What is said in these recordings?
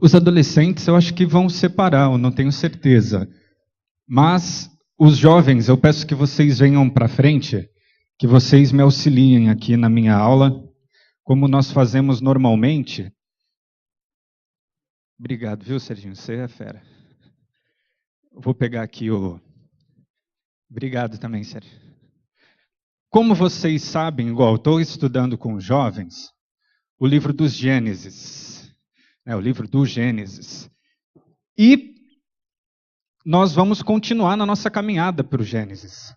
Os adolescentes eu acho que vão separar, eu não tenho certeza. Mas os jovens, eu peço que vocês venham para frente, que vocês me auxiliem aqui na minha aula, como nós fazemos normalmente. Obrigado, viu, Serginho? Você é fera. Vou pegar aqui o... Obrigado também, Sérgio. Como vocês sabem, igual estou estudando com os jovens, o livro dos Gênesis, o livro do Gênesis. E nós vamos continuar na nossa caminhada para o Gênesis.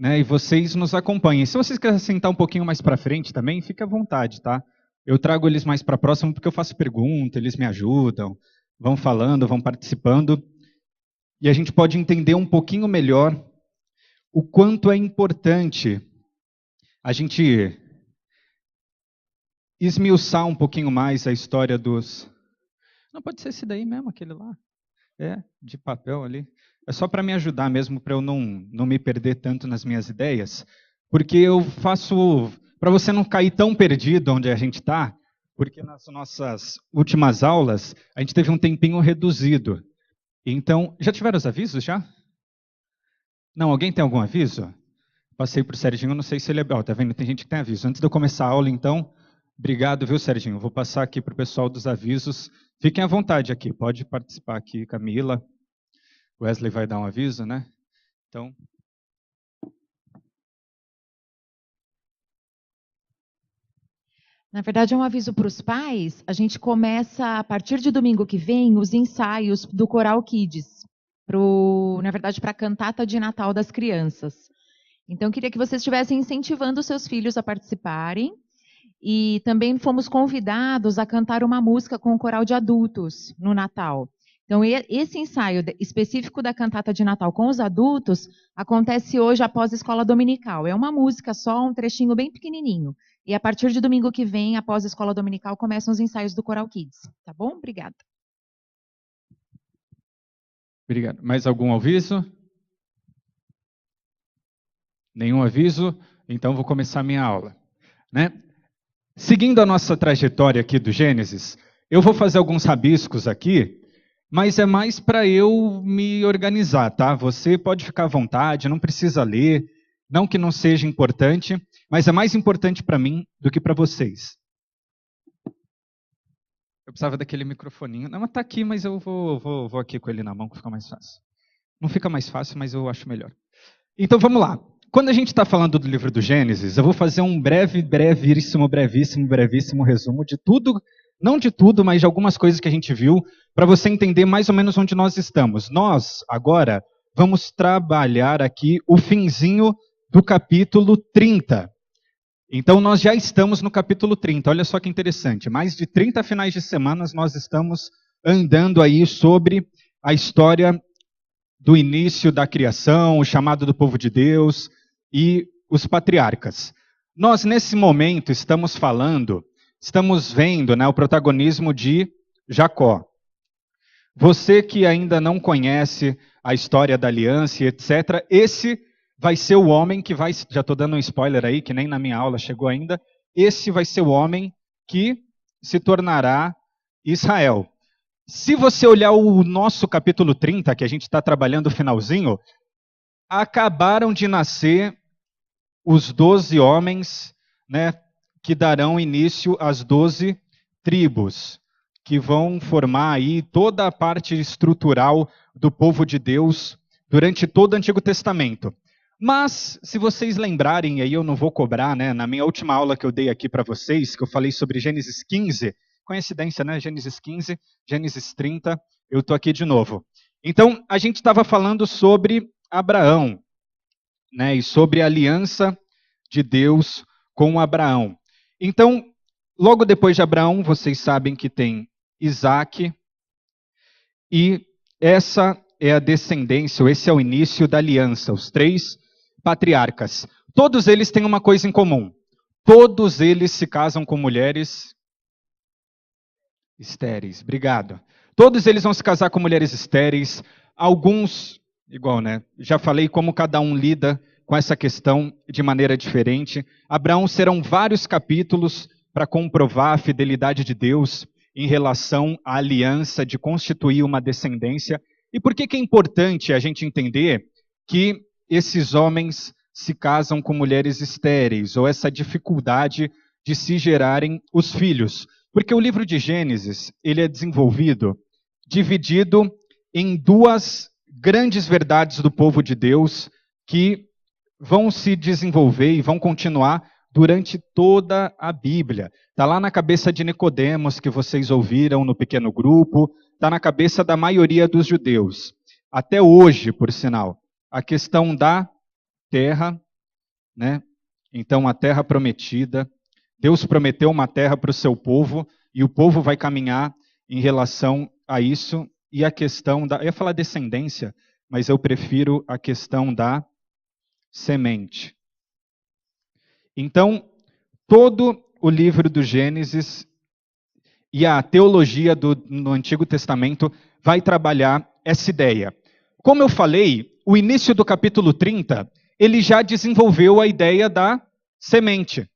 E vocês nos acompanhem. Se vocês quiserem sentar um pouquinho mais para frente também, fique à vontade, tá? Eu trago eles mais para próximo porque eu faço pergunta, eles me ajudam, vão falando, vão participando. E a gente pode entender um pouquinho melhor o quanto é importante a gente esmiuçar um pouquinho mais a história dos... Não, pode ser esse daí mesmo, aquele lá. De papel ali. É só para me ajudar mesmo, para eu não me perder tanto nas minhas ideias. Porque eu faço... Para você não cair tão perdido onde a gente está, porque nas nossas últimas aulas, a gente teve um tempinho reduzido. Então, já tiveram os avisos, já? Não, alguém tem algum aviso? Passei para o Serginho, não sei se ele é... Tá vendo? Tem gente que tem aviso. Antes de eu começar a aula, então, obrigado, viu, Serginho? Vou passar aqui para o pessoal dos avisos. Fiquem à vontade aqui, pode participar aqui, Camila. Wesley vai dar um aviso, né? Então... Na verdade, é um aviso para os pais. A gente começa, a partir de domingo que vem, os ensaios do Coral Kids. Na verdade, para a cantata de Natal das crianças. Então, queria que vocês estivessem incentivando os seus filhos a participarem. E também fomos convidados a cantar uma música com o coral de adultos no Natal. Então, esse ensaio específico da cantata de Natal com os adultos acontece hoje após a escola dominical. É uma música só, um trechinho bem pequenininho. E a partir de domingo que vem, após a escola dominical, começam os ensaios do Coral Kids. Tá bom? Obrigada. Obrigado. Mais algum aviso? Nenhum aviso? Então, vou começar a minha aula. Seguindo a nossa trajetória aqui do Gênesis, eu vou fazer alguns rabiscos aqui, mas é mais para eu me organizar, tá? Você pode ficar à vontade, não precisa ler, não que não seja importante, mas é mais importante para mim do que para vocês. Eu precisava daquele microfoninho. Não, mas tá aqui, mas eu vou aqui com ele na mão, que fica mais fácil. Não fica mais fácil, mas eu acho melhor. Então, vamos lá. Quando a gente está falando do livro do Gênesis, eu vou fazer um brevíssimo resumo de tudo, não de tudo, mas de algumas coisas que a gente viu, para você entender mais ou menos onde nós estamos. Nós, agora, vamos trabalhar aqui o finzinho do capítulo 30. Então, nós já estamos no capítulo 30. Olha só que interessante. Mais de 30 finais de semana nós estamos andando aí sobre a história do início da criação, o chamado do povo de Deus e os patriarcas. Nós, nesse momento, estamos vendo o protagonismo de Jacó. Você que ainda não conhece a história da aliança, etc., esse vai ser o homem que vai... Já estou dando um spoiler aí, que nem na minha aula chegou ainda. Esse vai ser o homem que se tornará Israel. Se você olhar o nosso capítulo 30, que a gente está trabalhando o finalzinho, acabaram de nascer os 12 homens, que darão início às 12 tribos, que vão formar aí toda a parte estrutural do povo de Deus durante todo o Antigo Testamento. Mas, se vocês lembrarem, aí eu não vou cobrar, na minha última aula que eu dei aqui para vocês, que eu falei sobre Gênesis 15, coincidência, Gênesis 15, Gênesis 30, eu estou aqui de novo. Então, a gente estava falando sobre Abraão, e sobre a aliança de Deus com Abraão. Então, logo depois de Abraão, vocês sabem que tem Isaac, e essa é a descendência, esse é o início da aliança, os 3 patriarcas. Todos eles têm uma coisa em comum. Todos eles se casam com mulheres estéreis. Obrigado. Todos eles vão se casar com mulheres estéreis. Alguns, igual, já falei como cada um lida com essa questão de maneira diferente. Abraão serão vários capítulos para comprovar a fidelidade de Deus em relação à aliança de constituir uma descendência. E por que é importante a gente entender que esses homens se casam com mulheres estéreis, ou essa dificuldade de se gerarem os filhos? Porque o livro de Gênesis, ele é desenvolvido, dividido em duas grandes verdades do povo de Deus que vão se desenvolver e vão continuar durante toda a Bíblia. Está lá na cabeça de Nicodemos, que vocês ouviram no pequeno grupo, está na cabeça da maioria dos judeus. Até hoje, por sinal, a questão da terra, né? Então, a terra prometida. Deus prometeu uma terra para o seu povo, e o povo vai caminhar em relação a isso. E a questão da... Eu ia falar descendência, mas eu prefiro a questão da semente. Então, todo o livro do Gênesis e a teologia no Antigo Testamento vai trabalhar essa ideia. Como eu falei, o início do capítulo 30, ele já desenvolveu a ideia da semente.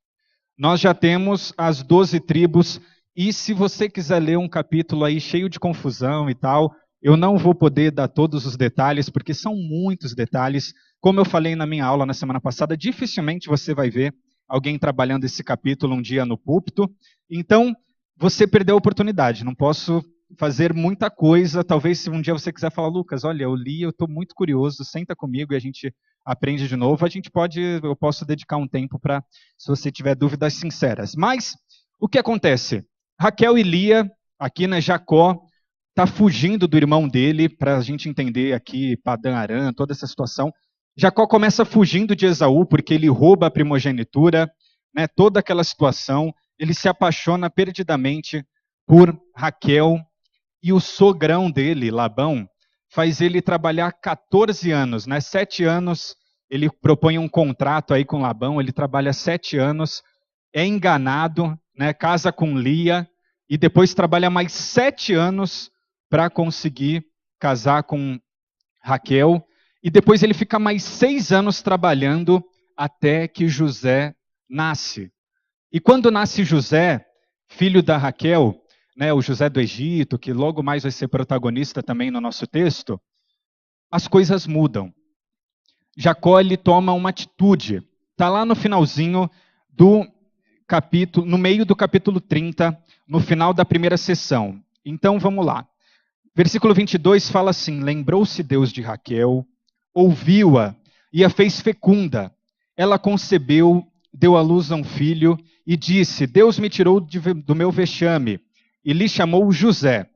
Nós já temos as 12 tribos, e se você quiser ler um capítulo aí cheio de confusão e tal, eu não vou poder dar todos os detalhes, porque são muitos detalhes. Como eu falei na minha aula na semana passada, dificilmente você vai ver alguém trabalhando esse capítulo um dia no púlpito. Então, você perdeu a oportunidade. Não posso fazer muita coisa. Talvez se um dia você quiser falar, Lucas, olha, eu li, eu estou muito curioso, senta comigo e a gente aprende de novo. Eu posso dedicar um tempo para, se você tiver dúvidas sinceras. Mas, o que acontece? Raquel e Lia, aqui na Jacó, está fugindo do irmão dele, para a gente entender aqui, Padã Aram, toda essa situação. Jacó começa fugindo de Esaú, porque ele rouba a primogenitura, né, toda aquela situação. Ele se apaixona perdidamente por Raquel, e o sogrão dele, Labão, faz ele trabalhar 14 anos, né? 7 anos, ele propõe um contrato aí com Labão, ele trabalha 7 anos, é enganado, né? Casa com Lia, e depois trabalha mais 7 anos para conseguir casar com Raquel, e depois ele fica mais 6 anos trabalhando até que José nasce. E quando nasce José, filho da Raquel, né, o José do Egito, que logo mais vai ser protagonista também no nosso texto, as coisas mudam. Jacó, ele toma uma atitude. Está lá no finalzinho do capítulo, no meio do capítulo 30, no final da primeira sessão. Então, vamos lá. Versículo 22 fala assim: lembrou-se Deus de Raquel, ouviu-a e a fez fecunda. Ela concebeu, deu à luz a um filho e disse: Deus me tirou do meu vexame, e lhe chamou José.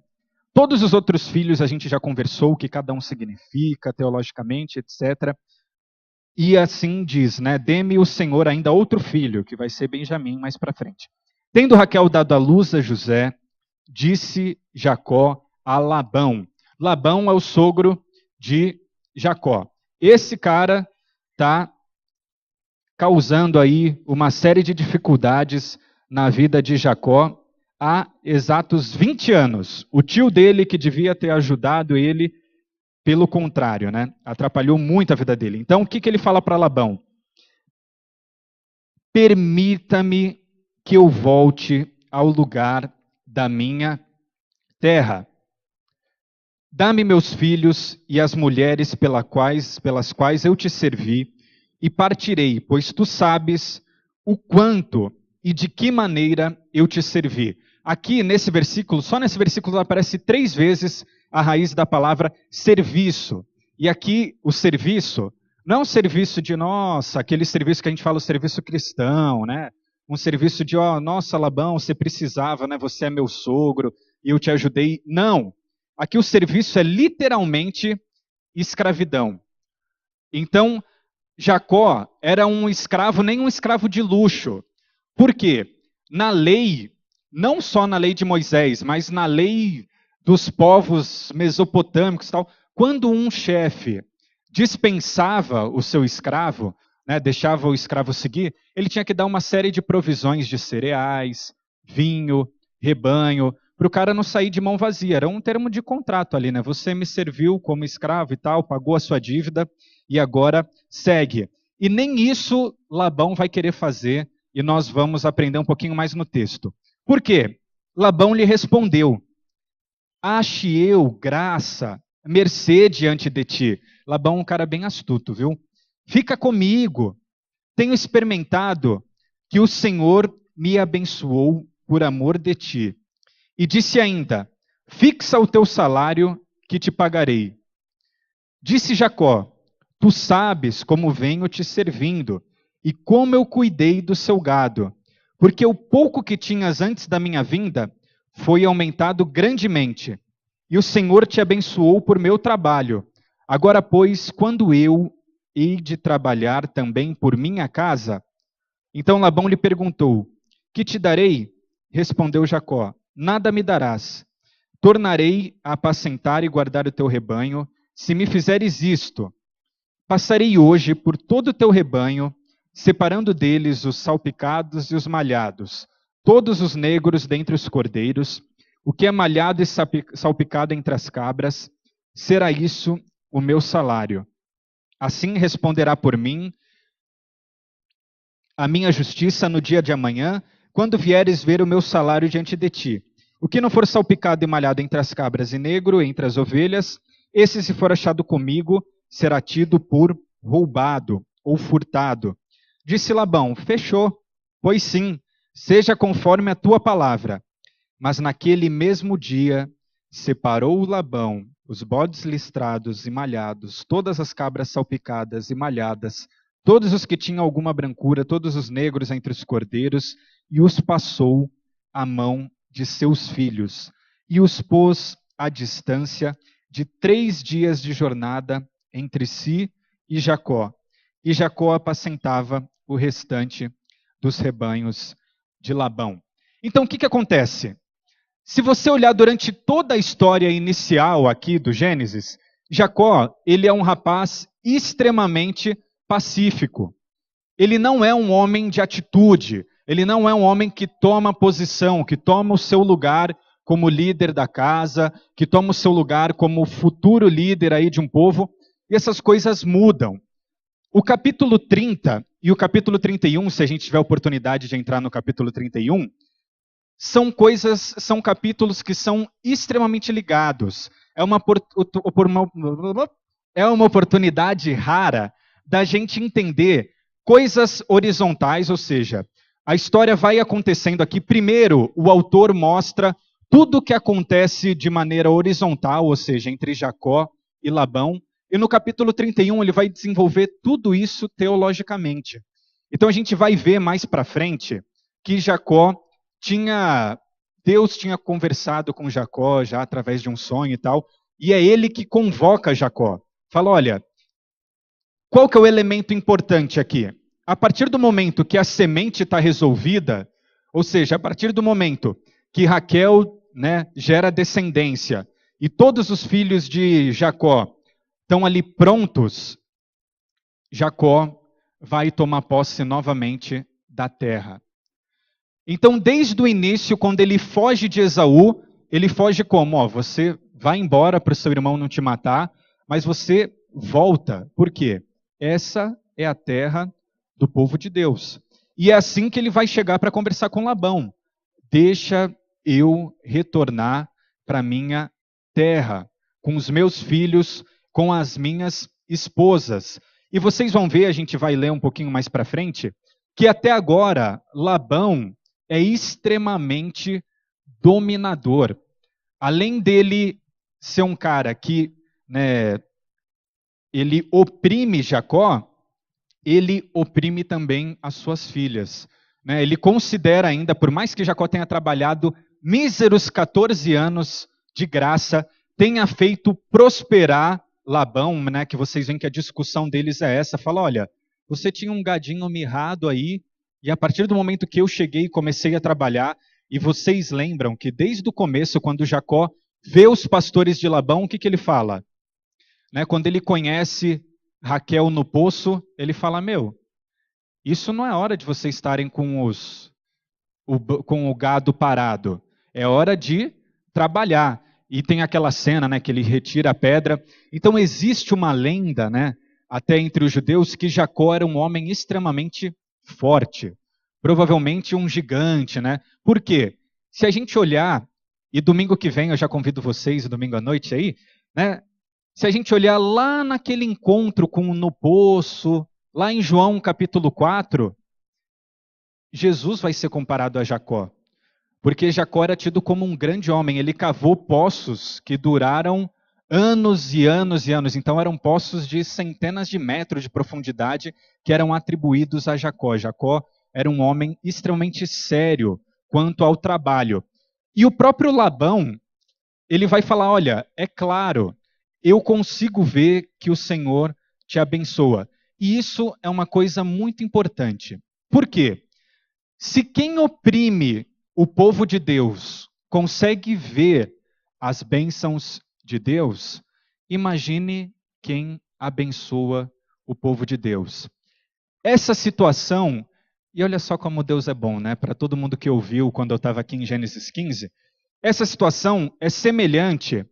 Todos os outros filhos a gente já conversou, o que cada um significa teologicamente, etc. E assim diz, né? Dê-me o Senhor ainda outro filho, que vai ser Benjamim mais para frente. Tendo Raquel dado à luz a José, disse Jacó a Labão. Labão é o sogro de Jacó. Esse cara está causando aí uma série de dificuldades na vida de Jacó há exatos 20 anos. O tio dele, que devia ter ajudado ele, pelo contrário, né? Atrapalhou muito a vida dele. Então, o que ele fala para Labão? Permita-me que eu volte ao lugar da minha terra. Dá-me meus filhos e as mulheres pelas quais eu te servi, e partirei, pois tu sabes o quanto e de que maneira eu te servi. Aqui, nesse versículo, só nesse versículo aparece 3 vezes a raiz da palavra serviço. E aqui, o serviço, não é um serviço de, nossa, aquele serviço que a gente fala, o serviço cristão, né? Um serviço de, nossa, Labão, você precisava, né? Você é meu sogro e eu te ajudei. Não. Aqui o serviço é literalmente escravidão. Então, Jacó era um escravo, nem um escravo de luxo. Por quê? Na lei, não só na lei de Moisés, mas na lei dos povos mesopotâmicos e tal, quando um chefe dispensava o seu escravo, né, deixava o escravo seguir, ele tinha que dar uma série de provisões de cereais, vinho, rebanho, para o cara não sair de mão vazia. Era um termo de contrato ali, né? Você me serviu como escravo e tal, pagou a sua dívida e agora segue. E nem isso Labão vai querer fazer, e nós vamos aprender um pouquinho mais no texto. Por quê? Labão lhe respondeu: ache eu graça, mercê diante de ti. Labão é um cara bem astuto, viu? Fica comigo. Tenho experimentado que o Senhor me abençoou por amor de ti. E disse ainda: fixa o teu salário que te pagarei. Disse Jacó: tu sabes como venho te servindo e como eu cuidei do seu gado, porque o pouco que tinhas antes da minha vinda foi aumentado grandemente, e o Senhor te abençoou por meu trabalho. Agora, pois, quando eu hei de trabalhar também por minha casa? Então Labão lhe perguntou: que te darei? Respondeu Jacó: nada me darás. Tornarei a apacentar e guardar o teu rebanho, se me fizeres isto. Passarei hoje por todo o teu rebanho, separando deles os salpicados e os malhados, todos os negros dentre os cordeiros, o que é malhado e salpicado entre as cabras, será isso o meu salário. Assim responderá por mim a minha justiça no dia de amanhã, quando vieres ver o meu salário diante de ti. O que não for salpicado e malhado entre as cabras e negro entre as ovelhas, esse, se for achado comigo, será tido por roubado ou furtado. Disse Labão: fechou, pois sim, seja conforme a tua palavra. Mas naquele mesmo dia separou Labão os bodes listrados e malhados, todas as cabras salpicadas e malhadas, todos os que tinham alguma brancura, todos os negros entre os cordeiros, e os passou à mão de seus filhos, e os pôs à distância de 3 dias de jornada entre si e Jacó. E Jacó apacentava o restante dos rebanhos de Labão. Então, o que acontece? Se você olhar durante toda a história inicial aqui do Gênesis, Jacó, ele é um rapaz extremamente pacífico. Ele não é um homem de atitude, ele não é um homem que toma posição, que toma o seu lugar como líder da casa, que toma o seu lugar como futuro líder aí de um povo, e essas coisas mudam. O capítulo 30 e o capítulo 31, se a gente tiver a oportunidade de entrar no capítulo 31, são capítulos que são extremamente ligados. É uma oportunidade rara da gente entender coisas horizontais, ou seja, a história vai acontecendo aqui. Primeiro, o autor mostra tudo o que acontece de maneira horizontal, ou seja, entre Jacó e Labão. E no capítulo 31 ele vai desenvolver tudo isso teologicamente. Então a gente vai ver mais para frente que Deus tinha conversado com Jacó já através de um sonho e tal, e é ele que convoca Jacó. Fala: olha, qual que é o elemento importante aqui? A partir do momento que a semente está resolvida, ou seja, a partir do momento que Raquel, gera descendência, e todos os filhos de Jacó estão ali prontos, Jacó vai tomar posse novamente da terra. Então, desde o início, quando ele foge de Esaú, ele foge como? Você vai embora para o seu irmão não te matar, mas você volta. Por quê? Essa é a terra do povo de Deus. E é assim que ele vai chegar para conversar com Labão. Deixa eu retornar para minha terra, com os meus filhos, com as minhas esposas. E vocês vão ver, a gente vai ler um pouquinho mais para frente, que até agora Labão é extremamente dominador. Além dele ser um cara que ele oprime Jacó, ele oprime também as suas filhas. Ele considera ainda, por mais que Jacó tenha trabalhado míseros 14 anos de graça, tenha feito prosperar Labão, que vocês veem que a discussão deles é essa, fala: olha, você tinha um gadinho mirrado aí, e a partir do momento que eu cheguei e comecei a trabalhar, e vocês lembram que desde o começo, quando Jacó vê os pastores de Labão, o que ele fala? Quando ele conhece Raquel no poço, ele fala: meu, isso não é hora de vocês estarem com o gado parado, é hora de trabalhar. E tem aquela cena, que ele retira a pedra. Então existe uma lenda, até entre os judeus, que Jacó era um homem extremamente forte, provavelmente um gigante, Por quê? se a gente olhar, e domingo que vem eu já convido vocês, domingo à noite aí, né? Se a gente olhar lá naquele encontro no poço, lá em João capítulo 4, Jesus vai ser comparado a Jacó. Porque Jacó era tido como um grande homem, ele cavou poços que duraram anos e anos e anos. Então eram poços de centenas de metros de profundidade que eram atribuídos a Jacó. Jacó era um homem extremamente sério quanto ao trabalho. E o próprio Labão, ele vai falar, olha, é claro, eu consigo ver que o Senhor te abençoa. E isso é uma coisa muito importante. Por quê? Se quem oprime o povo de Deus consegue ver as bênçãos de Deus, imagine quem abençoa o povo de Deus. Essa situação, e olha só como Deus é bom, né? Para todo mundo que ouviu quando eu estava aqui em Gênesis 15, essa situação é semelhante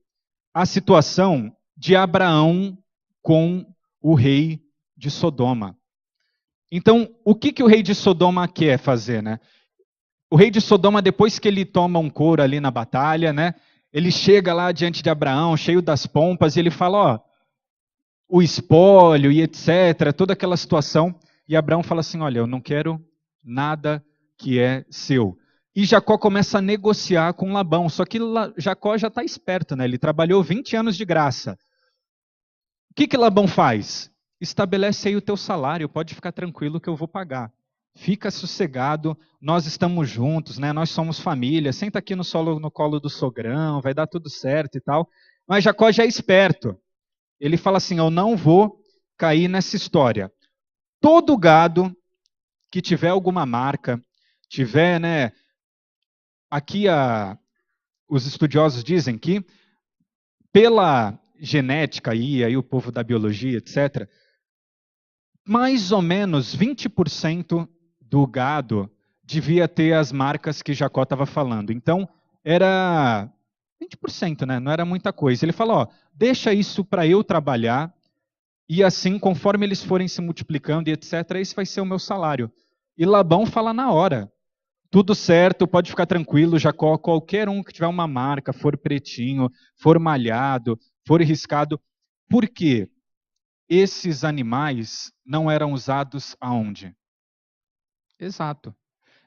à situação de Abraão com o rei de Sodoma. Então, o que o rei de Sodoma quer fazer, né? O rei de Sodoma, depois que ele toma um couro ali na batalha, né? Ele chega lá diante de Abraão, cheio das pompas, e ele fala, ó, o espólio e etc., toda aquela situação. E Abraão fala assim, olha, eu não quero nada que é seu. E Jacó começa a negociar com Labão, só que Jacó já está esperto, né? Ele trabalhou 20 anos de graça. O que Labão faz? Estabelece aí o teu salário, pode ficar tranquilo que eu vou pagar. Fica sossegado, nós estamos juntos, né? Nós somos família, senta aqui no colo do sogrão, vai dar tudo certo e tal. Mas Jacó já é esperto. Ele fala assim, eu não vou cair nessa história. Todo gado que tiver alguma marca, tiver, né? Aqui os estudiosos dizem que pela genética aí o povo da biologia, etc., mais ou menos 20% do gado devia ter as marcas que Jacó estava falando. Então, era 20%, né? Não era muita coisa. Ele falou, ó, deixa isso para eu trabalhar, e assim, conforme eles forem se multiplicando e etc., esse vai ser o meu salário. E Labão fala na hora, tudo certo, pode ficar tranquilo, Jacó, qualquer um que tiver uma marca, for pretinho, for malhado, for riscado. Por quê? Esses animais não eram usados aonde? Exato.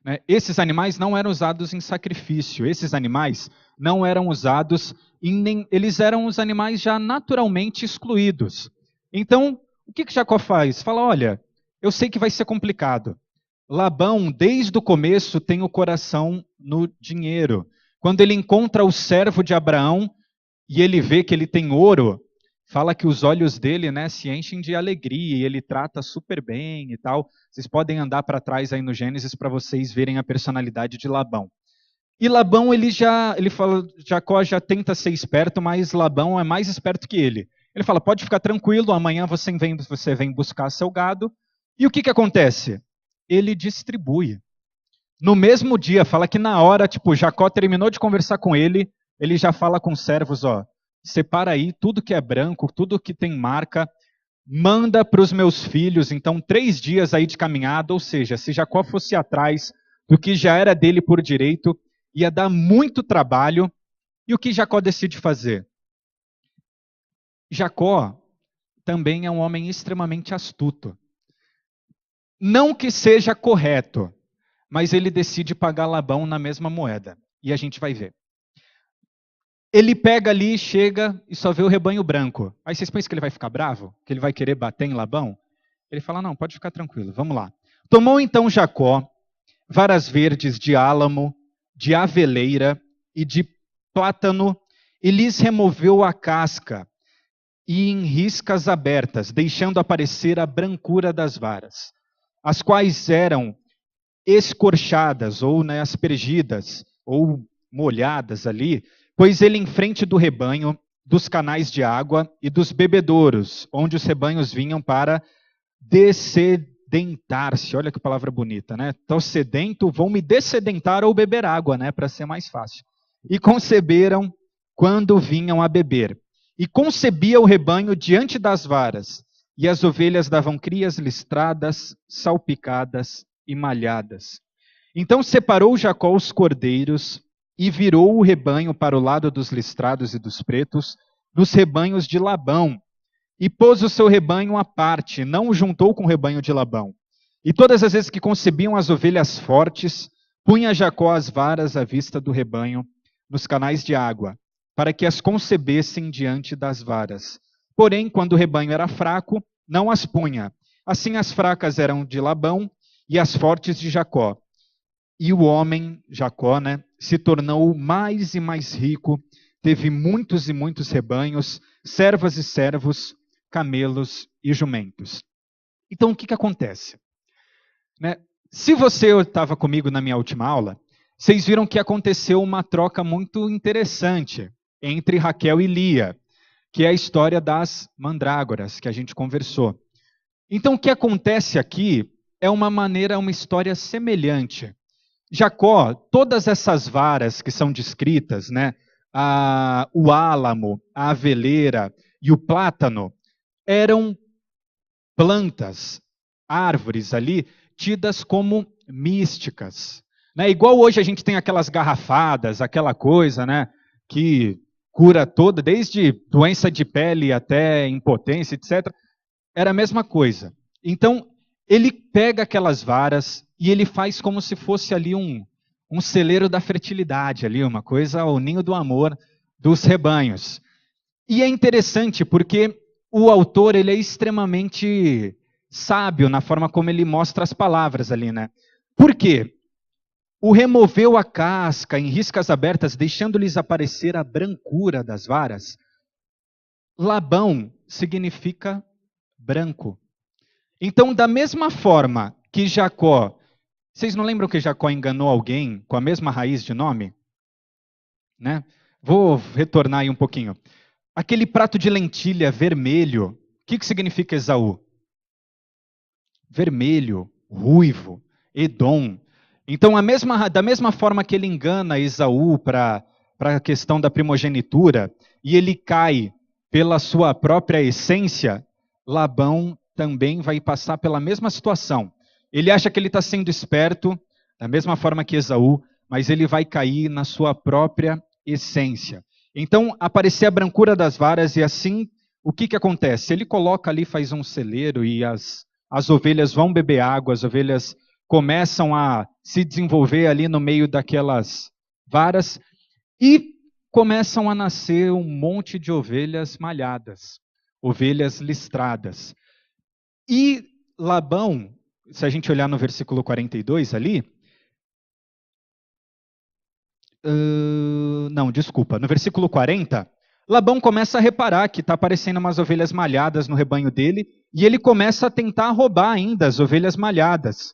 Né? Esses animais não eram usados em sacrifício, esses animais não eram usados eles eram os animais já naturalmente excluídos. Então, o que Jacó faz? Fala, olha, eu sei que vai ser complicado. Labão, desde o começo, tem o coração no dinheiro. Quando ele encontra o servo de Abraão e ele vê que ele tem ouro, fala que os olhos dele, né, se enchem de alegria e ele trata super bem e tal. Vocês podem andar para trás aí no Gênesis para vocês verem a personalidade de Labão. E Labão, ele fala, Jacó já tenta ser esperto, mas Labão é mais esperto que ele. Ele fala, pode ficar tranquilo, amanhã você vem buscar seu gado. E o que acontece? Ele distribui. No mesmo dia, fala que na hora, Jacó terminou de conversar com ele já fala com os servos, ó, separa aí tudo que é branco, tudo que tem marca, manda para os meus filhos, então 3 dias aí de caminhada, ou seja, se Jacó fosse atrás do que já era dele por direito, ia dar muito trabalho. E o que Jacó decide fazer? Jacó também é um homem extremamente astuto. Não que seja correto, mas ele decide pagar Labão na mesma moeda. E a gente vai ver. Ele pega ali, chega e só vê o rebanho branco. Aí vocês pensam que ele vai ficar bravo? Que ele vai querer bater em Labão? Ele fala, não, pode ficar tranquilo, vamos lá. Tomou então Jacó varas verdes de álamo, de aveleira e de plátano, e lhes removeu a casca, e em riscas abertas, deixando aparecer a brancura das varas, as quais eram escorchadas, ou aspergidas, ou molhadas ali, pois ele em frente do rebanho, dos canais de água e dos bebedouros, onde os rebanhos vinham para dessedentar-se. Olha que palavra bonita, né? Estou sedento, vão me dessedentar ou beber água, né? Para ser mais fácil. E conceberam quando vinham a beber. E concebia o rebanho diante das varas, e as ovelhas davam crias listradas, salpicadas e malhadas. Então separou Jacó os cordeiros e virou o rebanho para o lado dos listrados e dos pretos, dos rebanhos de Labão, e pôs o seu rebanho à parte, não o juntou com o rebanho de Labão. E todas as vezes que concebiam as ovelhas fortes, punha Jacó as varas à vista do rebanho nos canais de água, para que as concebessem diante das varas. Porém, quando o rebanho era fraco, não as punha. Assim as fracas eram de Labão e as fortes de Jacó. E o homem, Jacó, se tornou mais e mais rico, teve muitos e muitos rebanhos, servas e servos, camelos e jumentos. Então, o que acontece? Se você estava comigo na minha última aula, vocês viram que aconteceu uma troca muito interessante entre Raquel e Lia, que é a história das mandrágoras que a gente conversou. Então, o que acontece aqui é uma história semelhante. Jacó, todas essas varas que são descritas, o álamo, a aveleira e o plátano, eram plantas, árvores ali, tidas como místicas. Igual hoje a gente tem aquelas garrafadas, aquela coisa, que cura toda, desde doença de pele até impotência, etc. Era a mesma coisa. Então, ele pega aquelas varas e ele faz como se fosse ali um celeiro da fertilidade, ali, uma coisa, o ninho do amor dos rebanhos. E é interessante porque o autor ele é extremamente sábio na forma como ele mostra as palavras ali, Por quê? O removeu a casca em riscas abertas, deixando-lhes aparecer a brancura das varas. Labão significa branco. Então, da mesma forma que Jacó, vocês não lembram que Jacó enganou alguém com a mesma raiz de nome? Vou retornar aí um pouquinho. Aquele prato de lentilha vermelho, o que significa Esaú? Vermelho, ruivo, Edom. Então, da mesma forma que ele engana Esaú para a questão da primogenitura, e ele cai pela sua própria essência, Labão também vai passar pela mesma situação. Ele acha que ele está sendo esperto, da mesma forma que Esaú, mas ele vai cair na sua própria essência. Então, aparecer a brancura das varas, e assim, o que acontece? Ele coloca ali, faz um celeiro, e as ovelhas vão beber água, as ovelhas começam a se desenvolver ali no meio daquelas varas, e começam a nascer um monte de ovelhas malhadas, ovelhas listradas. E Labão, se a gente olhar no versículo 42 ali, no versículo 40, Labão começa a reparar que está aparecendo umas ovelhas malhadas no rebanho dele, e ele começa a tentar roubar ainda as ovelhas malhadas.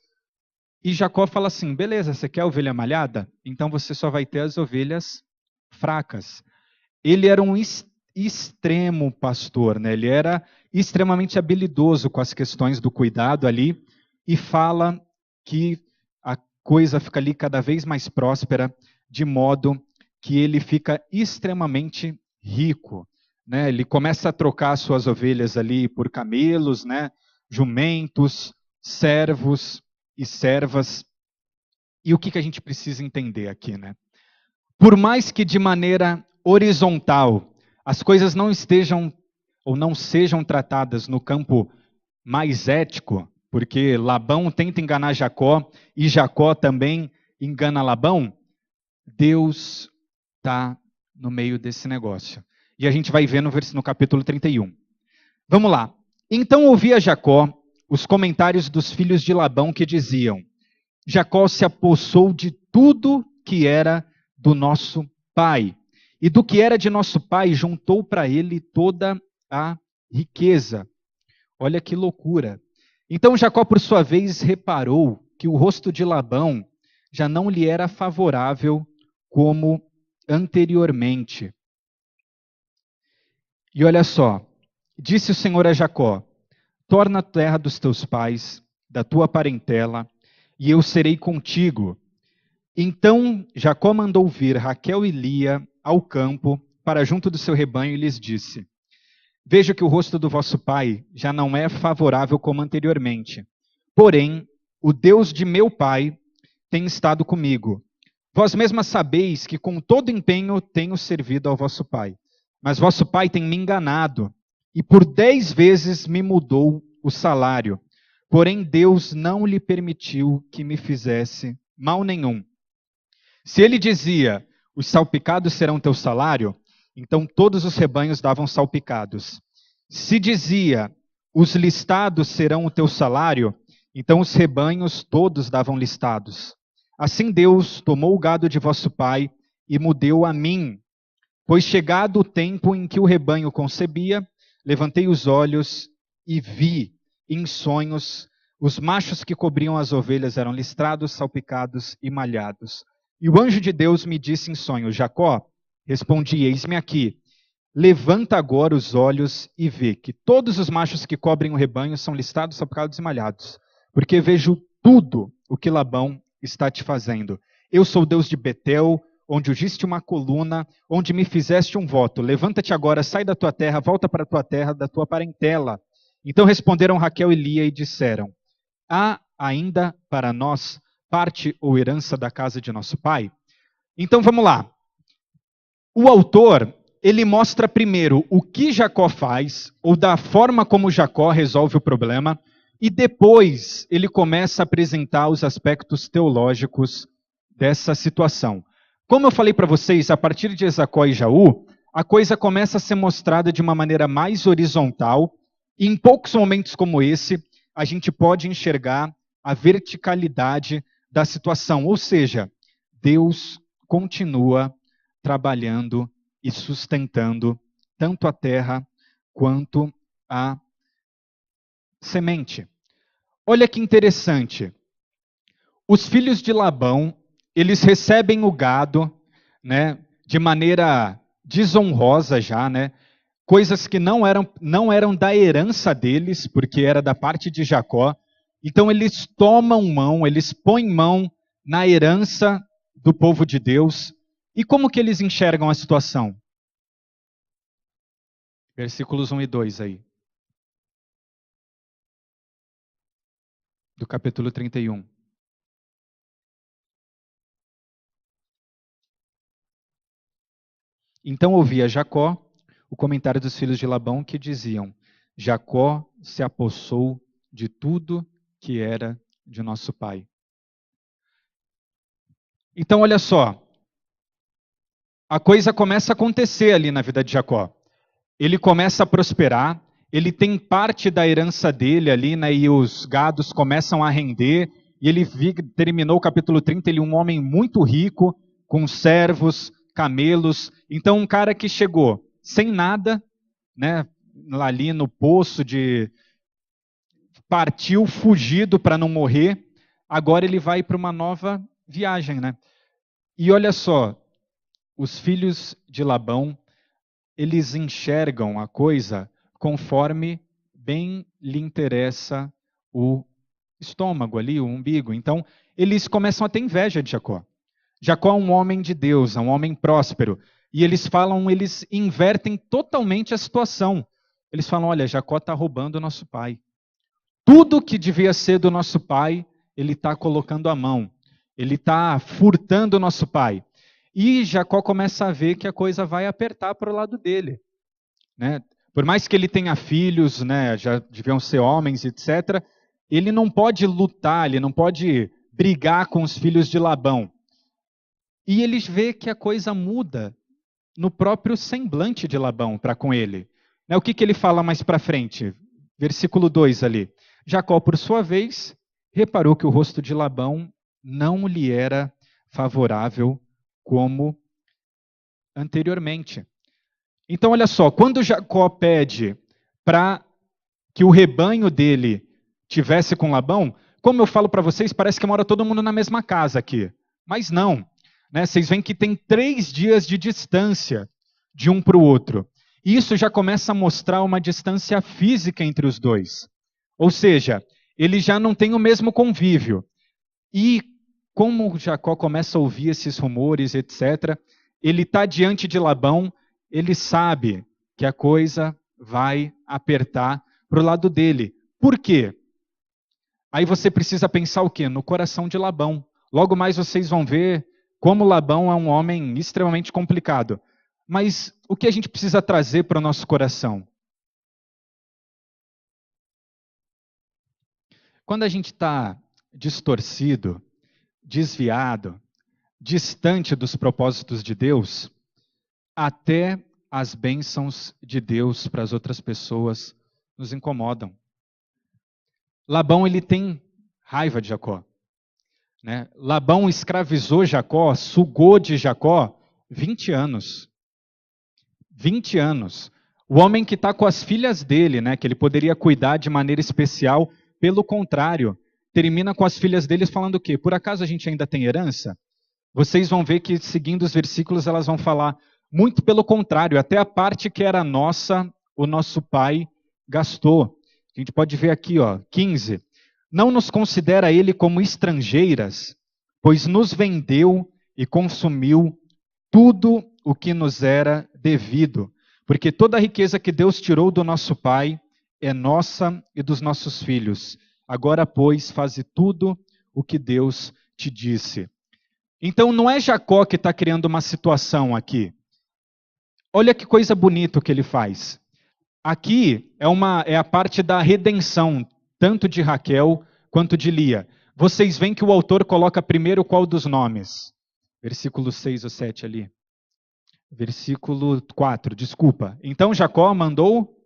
E Jacó fala assim, beleza, você quer ovelha malhada? Então você só vai ter as ovelhas fracas. Ele era um extremo pastor, ele era extremamente habilidoso com as questões do cuidado ali, e fala que a coisa fica ali cada vez mais próspera, de modo que ele fica extremamente rico. Ele começa a trocar suas ovelhas ali por camelos, jumentos, servos e servas. E o que a gente precisa entender aqui? Por mais que de maneira horizontal as coisas não estejam ou não sejam tratadas no campo mais ético, porque Labão tenta enganar Jacó e Jacó também engana Labão, Deus está no meio desse negócio. E a gente vai ver no capítulo 31. Vamos lá. Então ouvia Jacó os comentários dos filhos de Labão que diziam: Jacó se apossou de tudo que era do nosso pai. E do que era de nosso pai, juntou para ele toda a riqueza. Olha que loucura. Então Jacó, por sua vez, reparou que o rosto de Labão já não lhe era favorável como anteriormente. E olha só, disse o Senhor a Jacó: torna a terra dos teus pais, da tua parentela, e eu serei contigo. Então Jacó mandou vir Raquel e Lia ao campo para junto do seu rebanho e lhes disse: vejo que o rosto do vosso pai já não é favorável como anteriormente. Porém, o Deus de meu pai tem estado comigo, Vós mesmas sabeis que com todo empenho tenho servido ao vosso pai. Mas vosso pai tem me enganado, e por 10 vezes me mudou o salário. Porém Deus não lhe permitiu que me fizesse mal nenhum. Se ele dizia, os salpicados serão teu salário, então todos os rebanhos davam salpicados. Se dizia, os listados serão o teu salário, então os rebanhos todos davam listados. Assim Deus tomou o gado de vosso pai e me deu a mim. Pois chegado o tempo em que o rebanho concebia, levantei os olhos e vi, em sonhos, os machos que cobriam as ovelhas eram listrados, salpicados e malhados. E o anjo de Deus me disse em sonho, Jacó, respondi, eis-me aqui. Levanta agora os olhos e vê que todos os machos que cobrem o rebanho são listados, salpicados e malhados. Porque vejo tudo o que Labão está te fazendo. Eu sou Deus de Betel, onde ungiste uma coluna, onde me fizeste um voto. Levanta-te agora, sai da tua terra, volta para a tua terra, da tua parentela. Então responderam Raquel e Lia e disseram, há ainda para nós parte ou herança da casa de nosso pai? Então vamos lá. O autor, ele mostra primeiro o que Jacó faz, ou da forma como Jacó resolve o problema, e depois ele começa a apresentar os aspectos teológicos dessa situação. Como eu falei para vocês, a partir de Jacó e Jaú, a coisa começa a ser mostrada de uma maneira mais horizontal, e em poucos momentos como esse, a gente pode enxergar a verticalidade da situação, ou seja, Deus continua trabalhando e sustentando tanto a terra quanto a semente. Olha que interessante. Os filhos de Labão, eles recebem o gado, né, de maneira desonrosa já, né? Coisas que não eram da herança deles, porque era da parte de Jacó. Então eles tomam mão, eles põem mão na herança do povo de Deus. E como que eles enxergam a situação? Versículos 1 e 2 aí. Do capítulo 31. Então ouvia Jacó o comentário dos filhos de Labão que diziam, Jacó se apossou de tudo que era de nosso pai. Então olha só, a coisa começa a acontecer ali na vida de Jacó. Ele começa a prosperar, ele tem parte da herança dele ali, né, e os gados começam a render, e ele terminou o capítulo 30, ele é um homem muito rico, com servos, camelos. Então um cara que chegou sem nada, né, ali no poço partiu fugido para não morrer, agora ele vai para uma nova viagem, né? E olha só, os filhos de Labão, eles enxergam a coisa conforme bem lhe interessa o estômago ali, o umbigo. Então, eles começam a ter inveja de Jacó. Jacó é um homem de Deus, é um homem próspero. E eles invertem totalmente a situação. Eles falam, olha, Jacó está roubando o nosso pai. Tudo que devia ser do nosso pai, ele está colocando a mão. Ele está furtando o nosso pai. E Jacó começa a ver que a coisa vai apertar para o lado dele, né? Por mais que ele tenha filhos, né, já deviam ser homens, etc., ele não pode lutar, ele não pode brigar com os filhos de Labão. E eles vê que a coisa muda no próprio semblante de Labão para com ele. O que ele fala mais para frente? Versículo 2 ali. Jacó, por sua vez, reparou que o rosto de Labão não lhe era favorável como anteriormente. Então, olha só, quando Jacó pede para que o rebanho dele tivesse com Labão, como eu falo para vocês, parece que mora todo mundo na mesma casa aqui. Mas não. Né? Vocês veem que tem 3 dias de distância de um para o outro. E isso já começa a mostrar uma distância física entre os dois. Ou seja, eles já não têm o mesmo convívio. E como Jacó começa a ouvir esses rumores, etc., ele está diante de Labão, ele sabe que a coisa vai apertar para o lado dele. Por quê? Aí você precisa pensar o quê? No coração de Labão. Logo mais vocês vão ver como Labão é um homem extremamente complicado. Mas o que a gente precisa trazer para o nosso coração? Quando a gente está distorcido, desviado, distante dos propósitos de Deus, até as bênçãos de Deus para as outras pessoas nos incomodam. Labão, ele tem raiva de Jacó, né? Labão escravizou Jacó, sugou de Jacó 20 anos. 20 anos. O homem que está com as filhas dele, né, que ele poderia cuidar de maneira especial, pelo contrário, termina com as filhas deles falando o quê? Por acaso a gente ainda tem herança? Vocês vão ver que, seguindo os versículos, elas vão falar muito pelo contrário, até a parte que era nossa, o nosso pai gastou. A gente pode ver aqui, ó, 15. Não nos considera ele como estrangeiras, pois nos vendeu e consumiu tudo o que nos era devido. Porque toda a riqueza que Deus tirou do nosso pai é nossa e dos nossos filhos. Agora, pois, faze tudo o que Deus te disse. Então, não é Jacó que está criando uma situação aqui. Olha que coisa bonita que ele faz. Aqui é a parte da redenção, tanto de Raquel quanto de Lia. Vocês veem que o autor coloca primeiro qual dos nomes? Versículo 6 ou 7 ali. Versículo 4, desculpa. Então Jacó mandou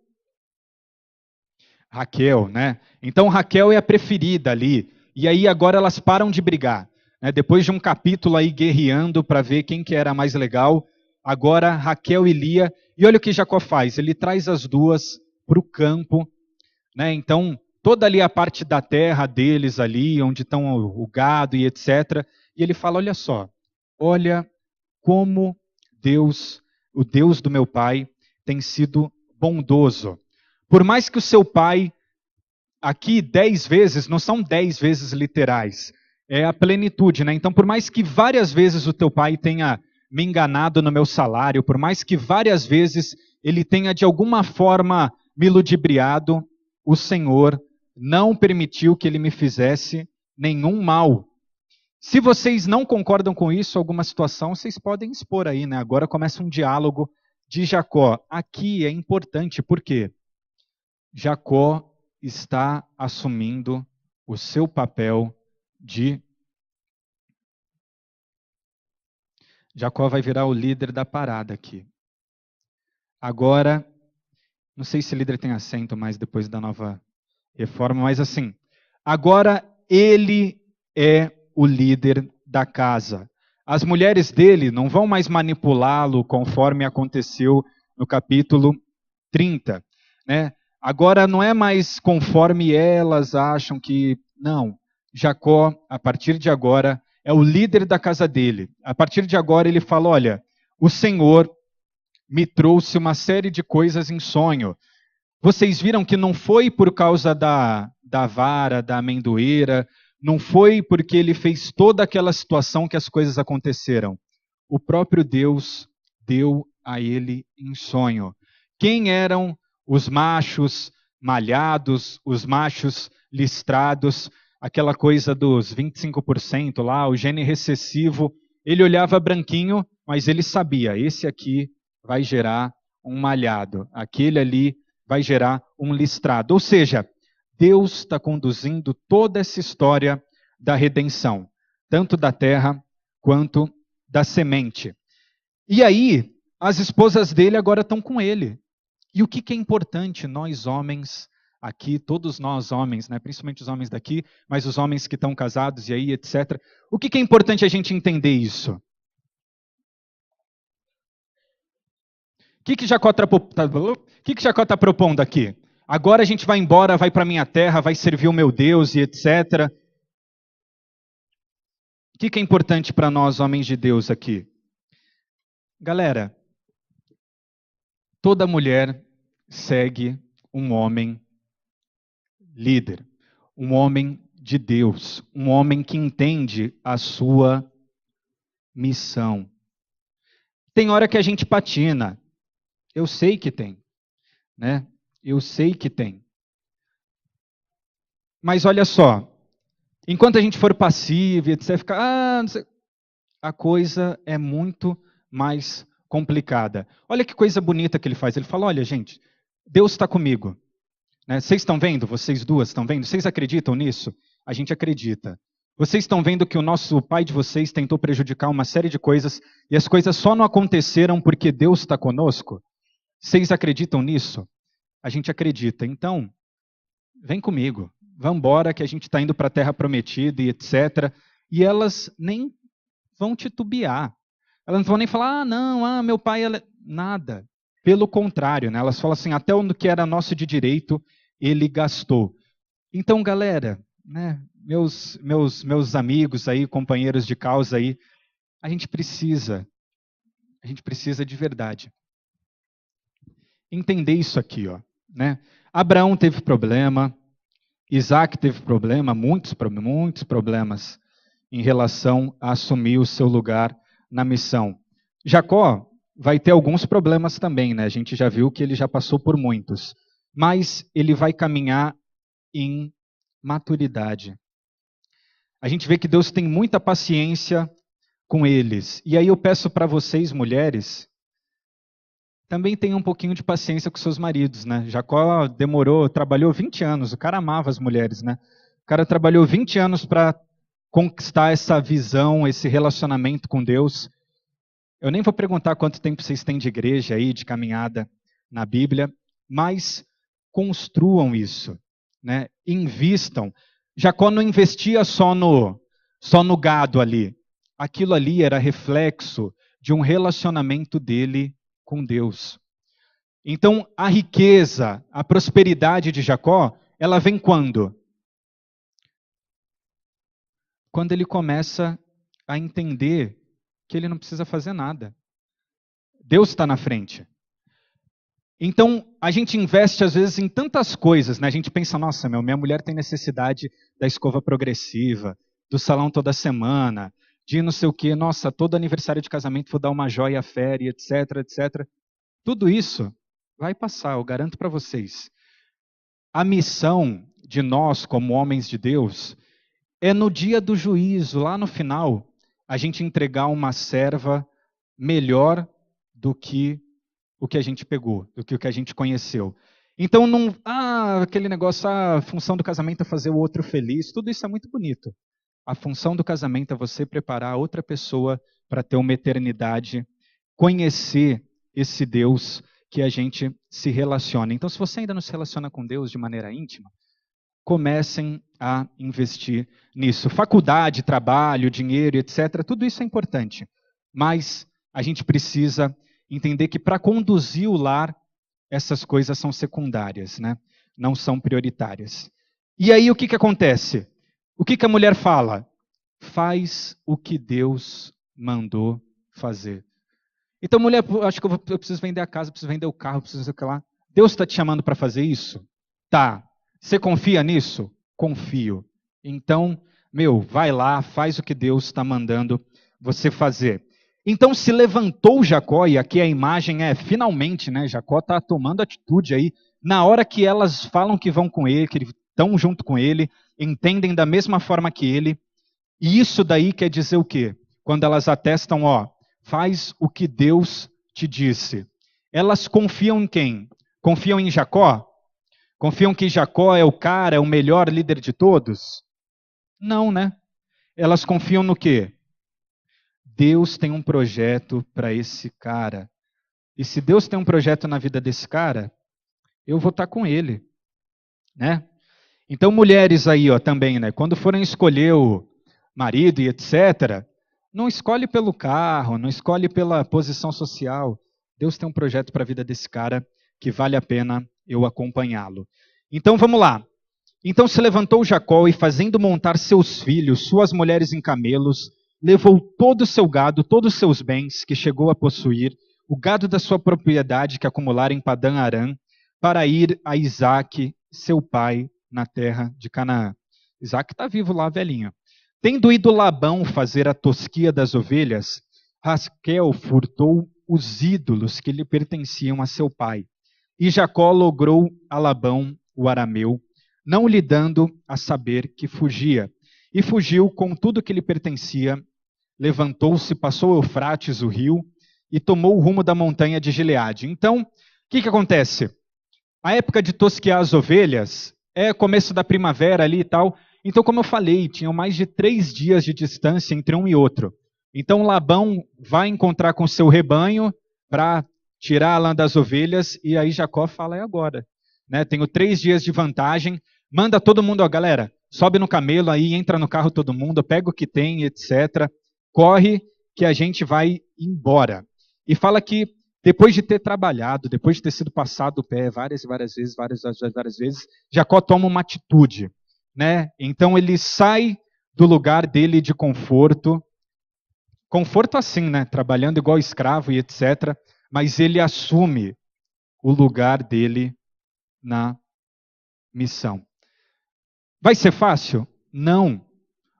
Raquel, né? Então Raquel é a preferida ali. E aí agora elas param de brigar, né? Depois de um capítulo aí guerreando para ver quem que era mais legal, agora Raquel e Lia. E olha o que Jacó faz, ele traz as duas para o campo, né? Então toda ali a parte da terra deles ali, onde estão o gado e etc. E ele fala, olha só, olha como Deus, o Deus do meu pai, tem sido bondoso. Por mais que o seu pai, aqui 10 vezes, não são 10 vezes literais, é a plenitude, né? Então, por mais que várias vezes o teu pai tenha me enganado no meu salário, por mais que várias vezes ele tenha de alguma forma me ludibriado, o Senhor não permitiu que ele me fizesse nenhum mal. Se vocês não concordam com isso, alguma situação, vocês podem expor aí, né? Agora começa um diálogo de Jacó. Aqui é importante, por quê? Jacó está assumindo o seu papel de... Jacó vai virar o líder da parada aqui. Agora, não sei se líder tem acento mais depois da nova reforma, mas assim, agora ele é o líder da casa. As mulheres dele não vão mais manipulá-lo conforme aconteceu no capítulo 30, né? Agora não é mais conforme elas acham que... Não, Jacó, a partir de agora, é o líder da casa dele. A partir de agora ele fala, olha, o Senhor me trouxe uma série de coisas em sonho. Vocês viram que não foi por causa da vara, da amendoeira, não foi porque ele fez toda aquela situação que as coisas aconteceram. O próprio Deus deu a ele em sonho. Quem eram os machos malhados, os machos listrados, aquela coisa dos 25% lá, o gene recessivo? Ele olhava branquinho, mas ele sabia, esse aqui vai gerar um malhado, aquele ali vai gerar um listrado. Ou seja, Deus está conduzindo toda essa história da redenção, tanto da terra quanto da semente. E aí, as esposas dele agora estão com ele. E o que é importante, nós homens aqui, todos nós homens, né, principalmente os homens daqui, mas os homens que estão casados e aí, etc. O que é importante a gente entender isso? O que Jacó está propondo aqui? Agora a gente vai embora, vai para a minha terra, vai servir o meu Deus e etc. O que é importante para nós, homens de Deus, aqui? Galera, toda mulher segue um homem líder, um homem de Deus, um homem que entende a sua missão. Tem hora que a gente patina. Eu sei que tem, né? Eu sei que tem. Mas olha só, enquanto a gente for passivo, etc., fica, não sei. a coisa é muito mais complicada. Olha que coisa bonita que ele faz. Ele fala: olha, gente, Deus está comigo. Né? Vocês estão vendo? Vocês duas estão vendo? Vocês acreditam nisso? A gente acredita. Vocês estão vendo que o nosso pai de vocês tentou prejudicar uma série de coisas e as coisas só não aconteceram porque Deus está conosco? Vocês acreditam nisso? A gente acredita. Então, vem comigo. Vamos embora que a gente está indo para a Terra Prometida e etc. E elas nem vão titubear. Elas não vão nem falar: não, meu pai... Nada. Pelo contrário, né? Elas falam assim: até o que era nosso de direito, ele gastou. Então, galera, né, meus amigos aí, companheiros de causa aí, a gente precisa de verdade entender isso aqui, ó, né? Abraão teve problema, Isaac teve problema, muitos problemas em relação a assumir o seu lugar na missão. Jacó vai ter alguns problemas também, né? A gente já viu que ele já passou por muitos, mas ele vai caminhar em maturidade. A gente vê que Deus tem muita paciência com eles. E aí eu peço para vocês, mulheres, também tenham um pouquinho de paciência com seus maridos, né? Jacó trabalhou 20 anos, o cara amava as mulheres, né? O cara trabalhou 20 anos para conquistar essa visão, esse relacionamento com Deus. Eu nem vou perguntar quanto tempo vocês têm de igreja aí, de caminhada na Bíblia, mas construam isso, né? Invistam. Jacó não investia só no gado ali. Aquilo ali era reflexo de um relacionamento dele com Deus. Então, a riqueza, a prosperidade de Jacó, ela vem quando? Quando ele começa a entender que ele não precisa fazer nada. Deus está na frente. Então, a gente investe, às vezes, em tantas coisas, né? A gente pensa: nossa, minha mulher tem necessidade da escova progressiva, do salão toda semana, de não sei o quê, nossa, todo aniversário de casamento vou dar uma joia férias, etc, etc. Tudo isso vai passar, eu garanto para vocês. A missão de nós, como homens de Deus, é no dia do juízo, lá no final, a gente entregar uma serva melhor do que o que a gente pegou, do que o que a gente conheceu. Então, não, aquele negócio, a função do casamento é fazer o outro feliz, tudo isso é muito bonito. A função do casamento é você preparar outra pessoa para ter uma eternidade, conhecer esse Deus que a gente se relaciona. Então, se você ainda não se relaciona com Deus de maneira íntima, comecem a investir nisso. Faculdade, trabalho, dinheiro, etc., tudo isso é importante. Mas a gente precisa entender que para conduzir o lar, essas coisas são secundárias, né? Não são prioritárias. E aí o que acontece? O que a mulher fala? Faz o que Deus mandou fazer. Então, mulher, acho que eu preciso vender a casa, preciso vender o carro, preciso sei o que lá. Deus está te chamando para fazer isso? Tá. Você confia nisso? Confio. Então, vai lá, faz o que Deus está mandando você fazer. Então se levantou Jacó, e aqui a imagem é finalmente, né? Jacó está tomando atitude aí. Na hora que elas falam que vão com ele, que estão junto com ele, entendem da mesma forma que ele. E isso daí quer dizer o quê? Quando elas atestam, faz o que Deus te disse. Elas confiam em quem? Confiam em Jacó? Confiam que Jacó é o cara, é o melhor líder de todos? Não, né? Elas confiam no quê? Deus tem um projeto para esse cara. E se Deus tem um projeto na vida desse cara, eu vou estar com ele, né? Então, mulheres aí, também, né? Quando forem escolher o marido e etc., não escolhe pelo carro, não escolhe pela posição social. Deus tem um projeto para a vida desse cara que vale a pena eu acompanhá-lo. Então, vamos lá. Então se levantou Jacó e, fazendo montar seus filhos, suas mulheres em camelos, levou todo o seu gado, todos os seus bens que chegou a possuir, o gado da sua propriedade que acumulara em Padã Arã, para ir a Isaque, seu pai, na terra de Canaã. Isaque está vivo lá, velhinho. Tendo ido Labão fazer a tosquia das ovelhas, Raquel furtou os ídolos que lhe pertenciam a seu pai. E Jacó logrou a Labão, o arameu, não lhe dando a saber que fugia. E fugiu com tudo que lhe pertencia levantou-se, passou o Eufrates, o rio, e tomou o rumo da montanha de Gileade. Então, o que acontece? A época de tosquear as ovelhas é começo da primavera ali e tal. Então, como eu falei, tinham mais de 3 dias de distância entre um e outro. Então, Labão vai encontrar com seu rebanho para tirar a lã das ovelhas, e aí Jacó fala, é agora. Né? Tenho 3 dias de vantagem, manda todo mundo, ó, galera, sobe no camelo aí, entra no carro todo mundo, pega o que tem, etc. Corre que a gente vai embora. E fala que depois de ter trabalhado, depois de ter sido passado o pé várias vezes, Jacó toma uma atitude. Né? Então ele sai do lugar dele de conforto assim, né? Trabalhando igual escravo e etc. Mas ele assume o lugar dele na missão. Vai ser fácil? Não.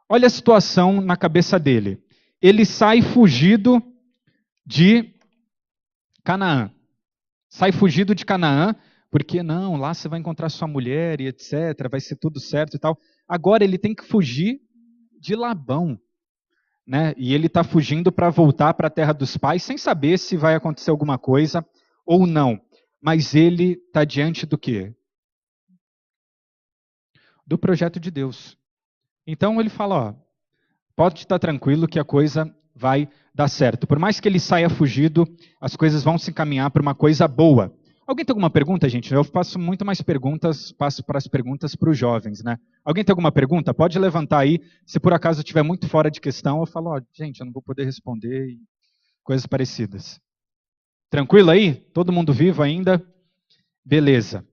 Olha a situação na cabeça dele. Ele sai fugido de Canaã. Sai fugido de Canaã, porque não, lá você vai encontrar sua mulher e etc, vai ser tudo certo e tal. Agora ele tem que fugir de Labão, né? E ele está fugindo para voltar para a terra dos pais, sem saber se vai acontecer alguma coisa ou não. Mas ele está diante do quê? Do projeto de Deus. Então ele fala, ó, pode estar tranquilo que a coisa vai dar certo. Por mais que ele saia fugido, as coisas vão se encaminhar para uma coisa boa. Alguém tem alguma pergunta, gente? Eu faço muito mais perguntas, passo para as perguntas para os jovens, né? Alguém tem alguma pergunta? Pode levantar aí. Se por acaso estiver muito fora de questão, eu falo, ó, gente, eu não vou poder responder e coisas parecidas. Tranquilo aí? Todo mundo vivo ainda? Beleza.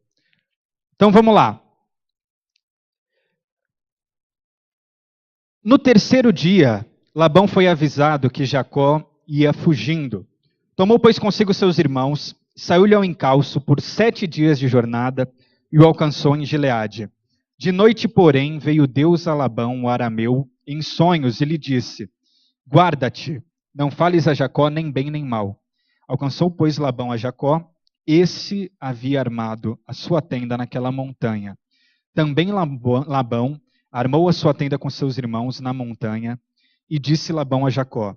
Então vamos lá. No terceiro dia, Labão foi avisado que Jacó ia fugindo. Tomou, pois, consigo seus irmãos, saiu-lhe ao encalço por 7 dias de jornada e o alcançou em Gileade. De noite, porém, veio Deus a Labão, o arameu, em sonhos e lhe disse, guarda-te, não fales a Jacó nem bem nem mal. Alcançou, pois, Labão a Jacó, esse havia armado a sua tenda naquela montanha. Também Labão armou a sua tenda com seus irmãos na montanha, e disse Labão a Jacó,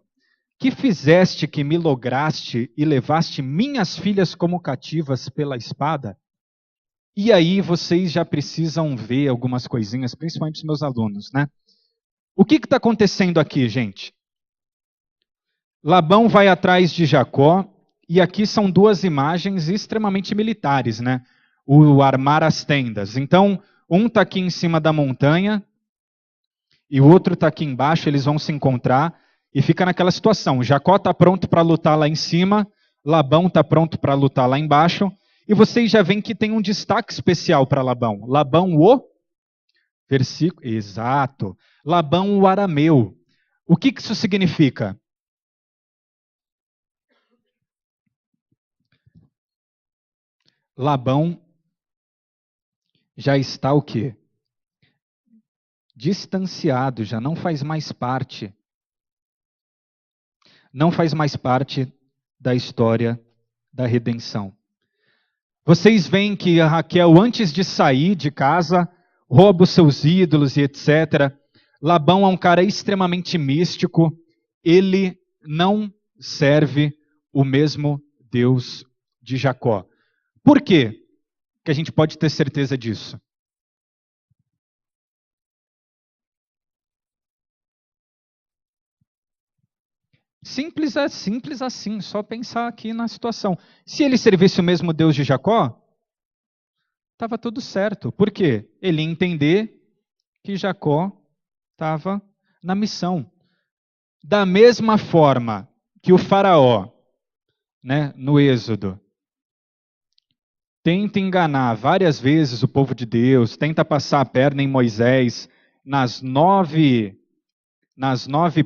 que fizeste que me lograste e levaste minhas filhas como cativas pela espada? E aí vocês já precisam ver algumas coisinhas, principalmente os meus alunos, né? O que está acontecendo aqui, gente? Labão vai atrás de Jacó, e aqui são 2 imagens extremamente militares, né? O armar as tendas. Então, um está aqui em cima da montanha, e o outro está aqui embaixo, eles vão se encontrar, e fica naquela situação. Jacó está pronto para lutar lá em cima, Labão está pronto para lutar lá embaixo, e vocês já veem que tem um destaque especial para Labão. Labão o versículo, exato. Labão o arameu. O que isso significa? Labão já está o quê? Distanciado, já não faz mais parte. Não faz mais parte da história da redenção. Vocês veem que a Raquel, antes de sair de casa, rouba os seus ídolos e etc. Labão é um cara extremamente místico. Ele não serve o mesmo Deus de Jacó. Por quê? Que a gente pode ter certeza disso. Simples assim, só pensar aqui na situação. Se ele servisse o mesmo Deus de Jacó, estava tudo certo. Por quê? Ele ia entender que Jacó estava na missão. Da mesma forma que o faraó, né, no Êxodo, tenta enganar várias vezes o povo de Deus, tenta passar a perna em Moisés nas 9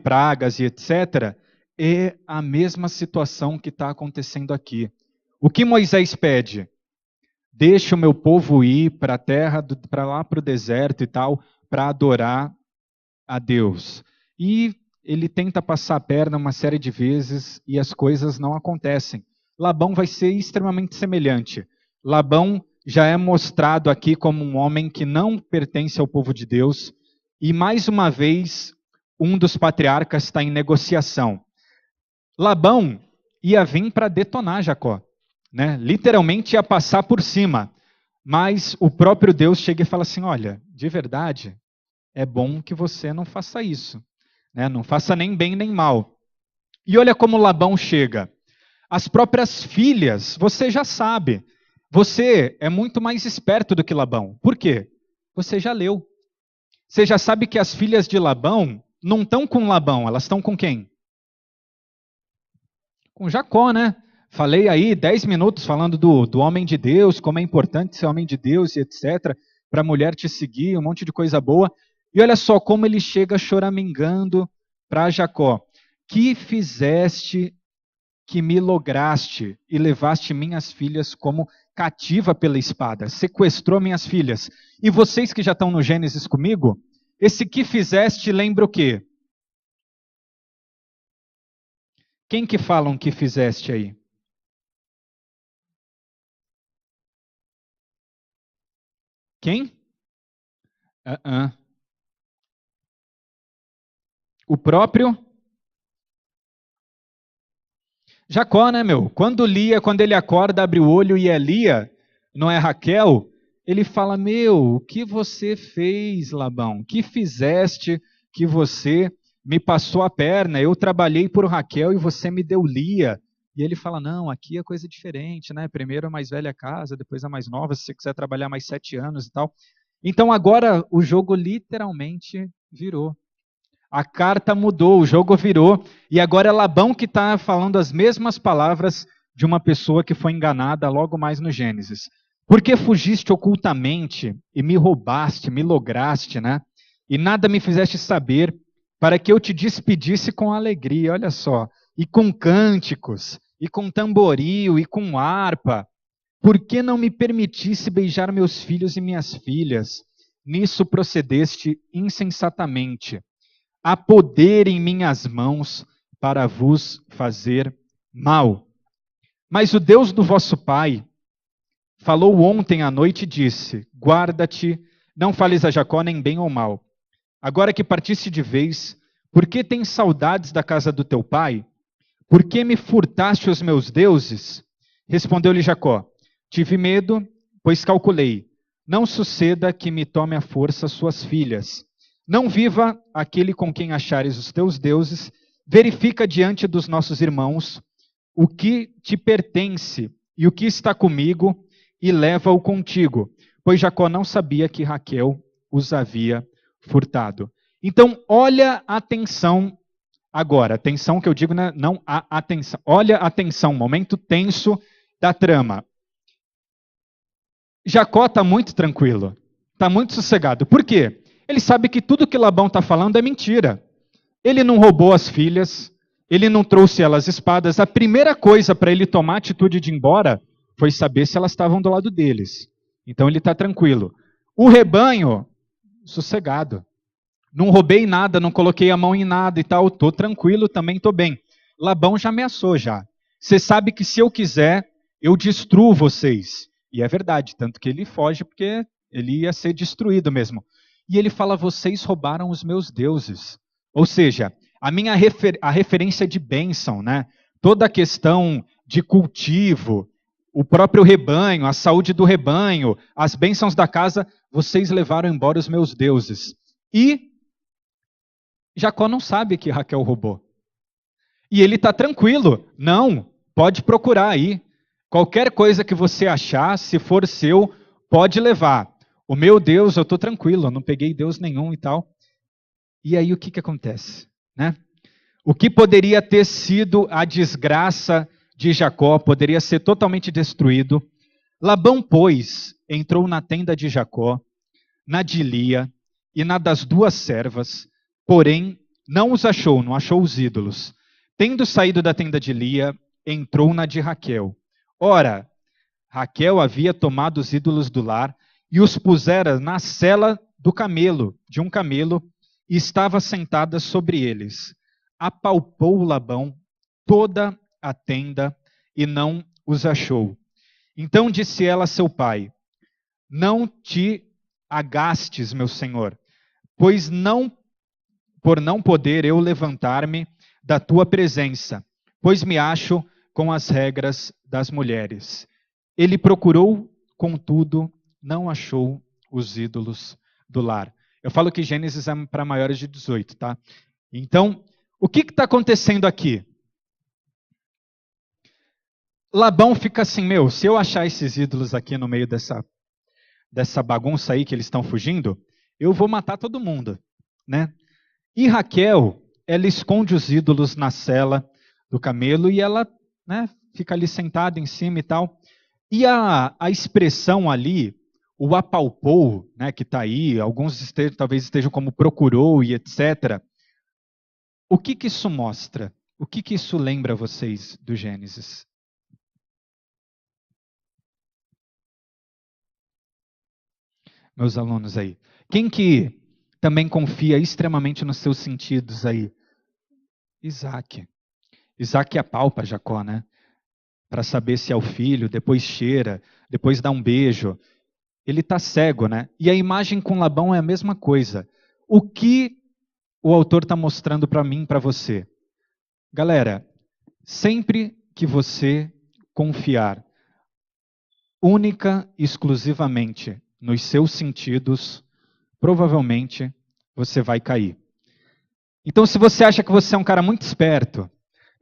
pragas e etc., é a mesma situação que está acontecendo aqui. O que Moisés pede? Deixa o meu povo ir para a terra, para lá para o deserto e tal, para adorar a Deus. E ele tenta passar a perna uma série de vezes e as coisas não acontecem. Labão vai ser extremamente semelhante. Labão já é mostrado aqui como um homem que não pertence ao povo de Deus. E mais uma vez, um dos patriarcas está em negociação. Labão ia vir para detonar Jacó, né? Literalmente ia passar por cima. Mas o próprio Deus chega e fala assim: olha, de verdade, é bom que você não faça isso, né? Não faça nem bem nem mal. E olha como Labão chega. As próprias filhas, você já sabe. Você é muito mais esperto do que Labão. Por quê? Você já leu. Você já sabe que as filhas de Labão não estão com Labão, elas estão com quem? Com Jacó, né? Falei aí 10 minutos falando do homem de Deus, como é importante ser homem de Deus e etc. Para a mulher te seguir, um monte de coisa boa. E olha só como ele chega choramingando para Jacó. Que fizeste que me lograste e levaste minhas filhas como cativa pela espada, sequestrou minhas filhas. E vocês que já estão no Gênesis comigo, esse que fizeste lembra o quê? Quem que falam que fizeste aí? Quem? O próprio Jacó, né, meu? Quando ele acorda, abre o olho e é Lia, não é Raquel, ele fala: meu, o que você fez, Labão? Que fizeste que você me passou a perna? Eu trabalhei por Raquel e você me deu Lia. E ele fala: não, aqui é coisa diferente, né? Primeiro a mais velha casa, depois a mais nova, se você quiser trabalhar mais 7 anos e tal. Então agora o jogo literalmente virou. A carta mudou, o jogo virou, e agora é Labão que está falando as mesmas palavras de uma pessoa que foi enganada logo mais no Gênesis. Porque fugiste ocultamente e me roubaste, me lograste, né? E nada me fizeste saber, para que eu te despedisse com alegria, olha só, e com cânticos, e com tamboril, e com harpa. Por que não me permitisse beijar meus filhos e minhas filhas? Nisso procedeste insensatamente. Há poder em minhas mãos para vos fazer mal. Mas o Deus do vosso pai falou ontem à noite e disse: guarda-te, não fales a Jacó nem bem ou mal. Agora que partiste de vez, por que tens saudades da casa do teu pai? Por que me furtaste os meus deuses? Respondeu-lhe Jacó: tive medo, pois calculei, não suceda que me tome à força suas filhas. Não viva aquele com quem achares os teus deuses, verifica diante dos nossos irmãos o que te pertence e o que está comigo, e leva-o contigo, pois Jacó não sabia que Raquel os havia furtado. Então, olha a tensão agora, tensão que eu digo, né? Não a atenção. Olha a tensão, momento tenso da trama. Jacó está muito tranquilo, está muito sossegado. Por quê? Ele sabe que tudo que Labão está falando é mentira. Ele não roubou as filhas, ele não trouxe elas espadas. A primeira coisa para ele tomar a atitude de ir embora foi saber se elas estavam do lado deles. Então ele está tranquilo. O rebanho, sossegado. Não roubei nada, não coloquei a mão em nada e tal. Estou tranquilo, também estou bem. Labão já ameaçou já. Você sabe que se eu quiser, eu destruo vocês. E é verdade, tanto que ele foge porque ele ia ser destruído mesmo. E ele fala: vocês roubaram os meus deuses. Ou seja, a referência de bênção, né? Toda a questão de cultivo, o próprio rebanho, a saúde do rebanho, as bênçãos da casa, vocês levaram embora os meus deuses. E Jacó não sabe que Raquel roubou. E ele está tranquilo. Não, pode procurar aí. Qualquer coisa que você achar, se for seu, pode levar. O meu Deus, eu estou tranquilo, eu não peguei Deus nenhum e tal. E aí o que acontece? Né? O que poderia ter sido a desgraça de Jacó poderia ser totalmente destruído. Labão, pois, entrou na tenda de Jacó, na de Lia e na das 2 servas, porém não os achou, não achou os ídolos. Tendo saído da tenda de Lia, entrou na de Raquel. Ora, Raquel havia tomado os ídolos do lar e os pusera na sela do camelo, de um camelo, e estava sentada sobre eles. Apalpou Labão toda a tenda e não os achou. Então disse ela a seu pai: não te agastes, meu senhor, pois por não poder eu levantar-me da tua presença, pois me acho com as regras das mulheres. Ele procurou, contudo, não achou os ídolos do lar. Eu falo que Gênesis é para maiores de 18, tá? Então, o que está acontecendo aqui? Labão fica assim, se eu achar esses ídolos aqui no meio dessa bagunça aí que eles estão fugindo, eu vou matar todo mundo, né? E Raquel, ela esconde os ídolos na sela do camelo e ela, né, fica ali sentada em cima e tal. E a expressão ali, o apalpou, né, que está aí, alguns talvez estejam como procurou e etc. O que isso mostra? O que isso lembra vocês do Gênesis? Meus alunos aí. Quem que também confia extremamente nos seus sentidos aí? Isaac. Isaac apalpa Jacó, né? Para saber se é o filho, depois cheira, depois dá um beijo. Ele está cego, né? E a imagem com Labão é a mesma coisa. O que o autor está mostrando para mim, para você? Galera, sempre que você confiar única e exclusivamente nos seus sentidos, provavelmente você vai cair. Então, se você acha que você é um cara muito esperto,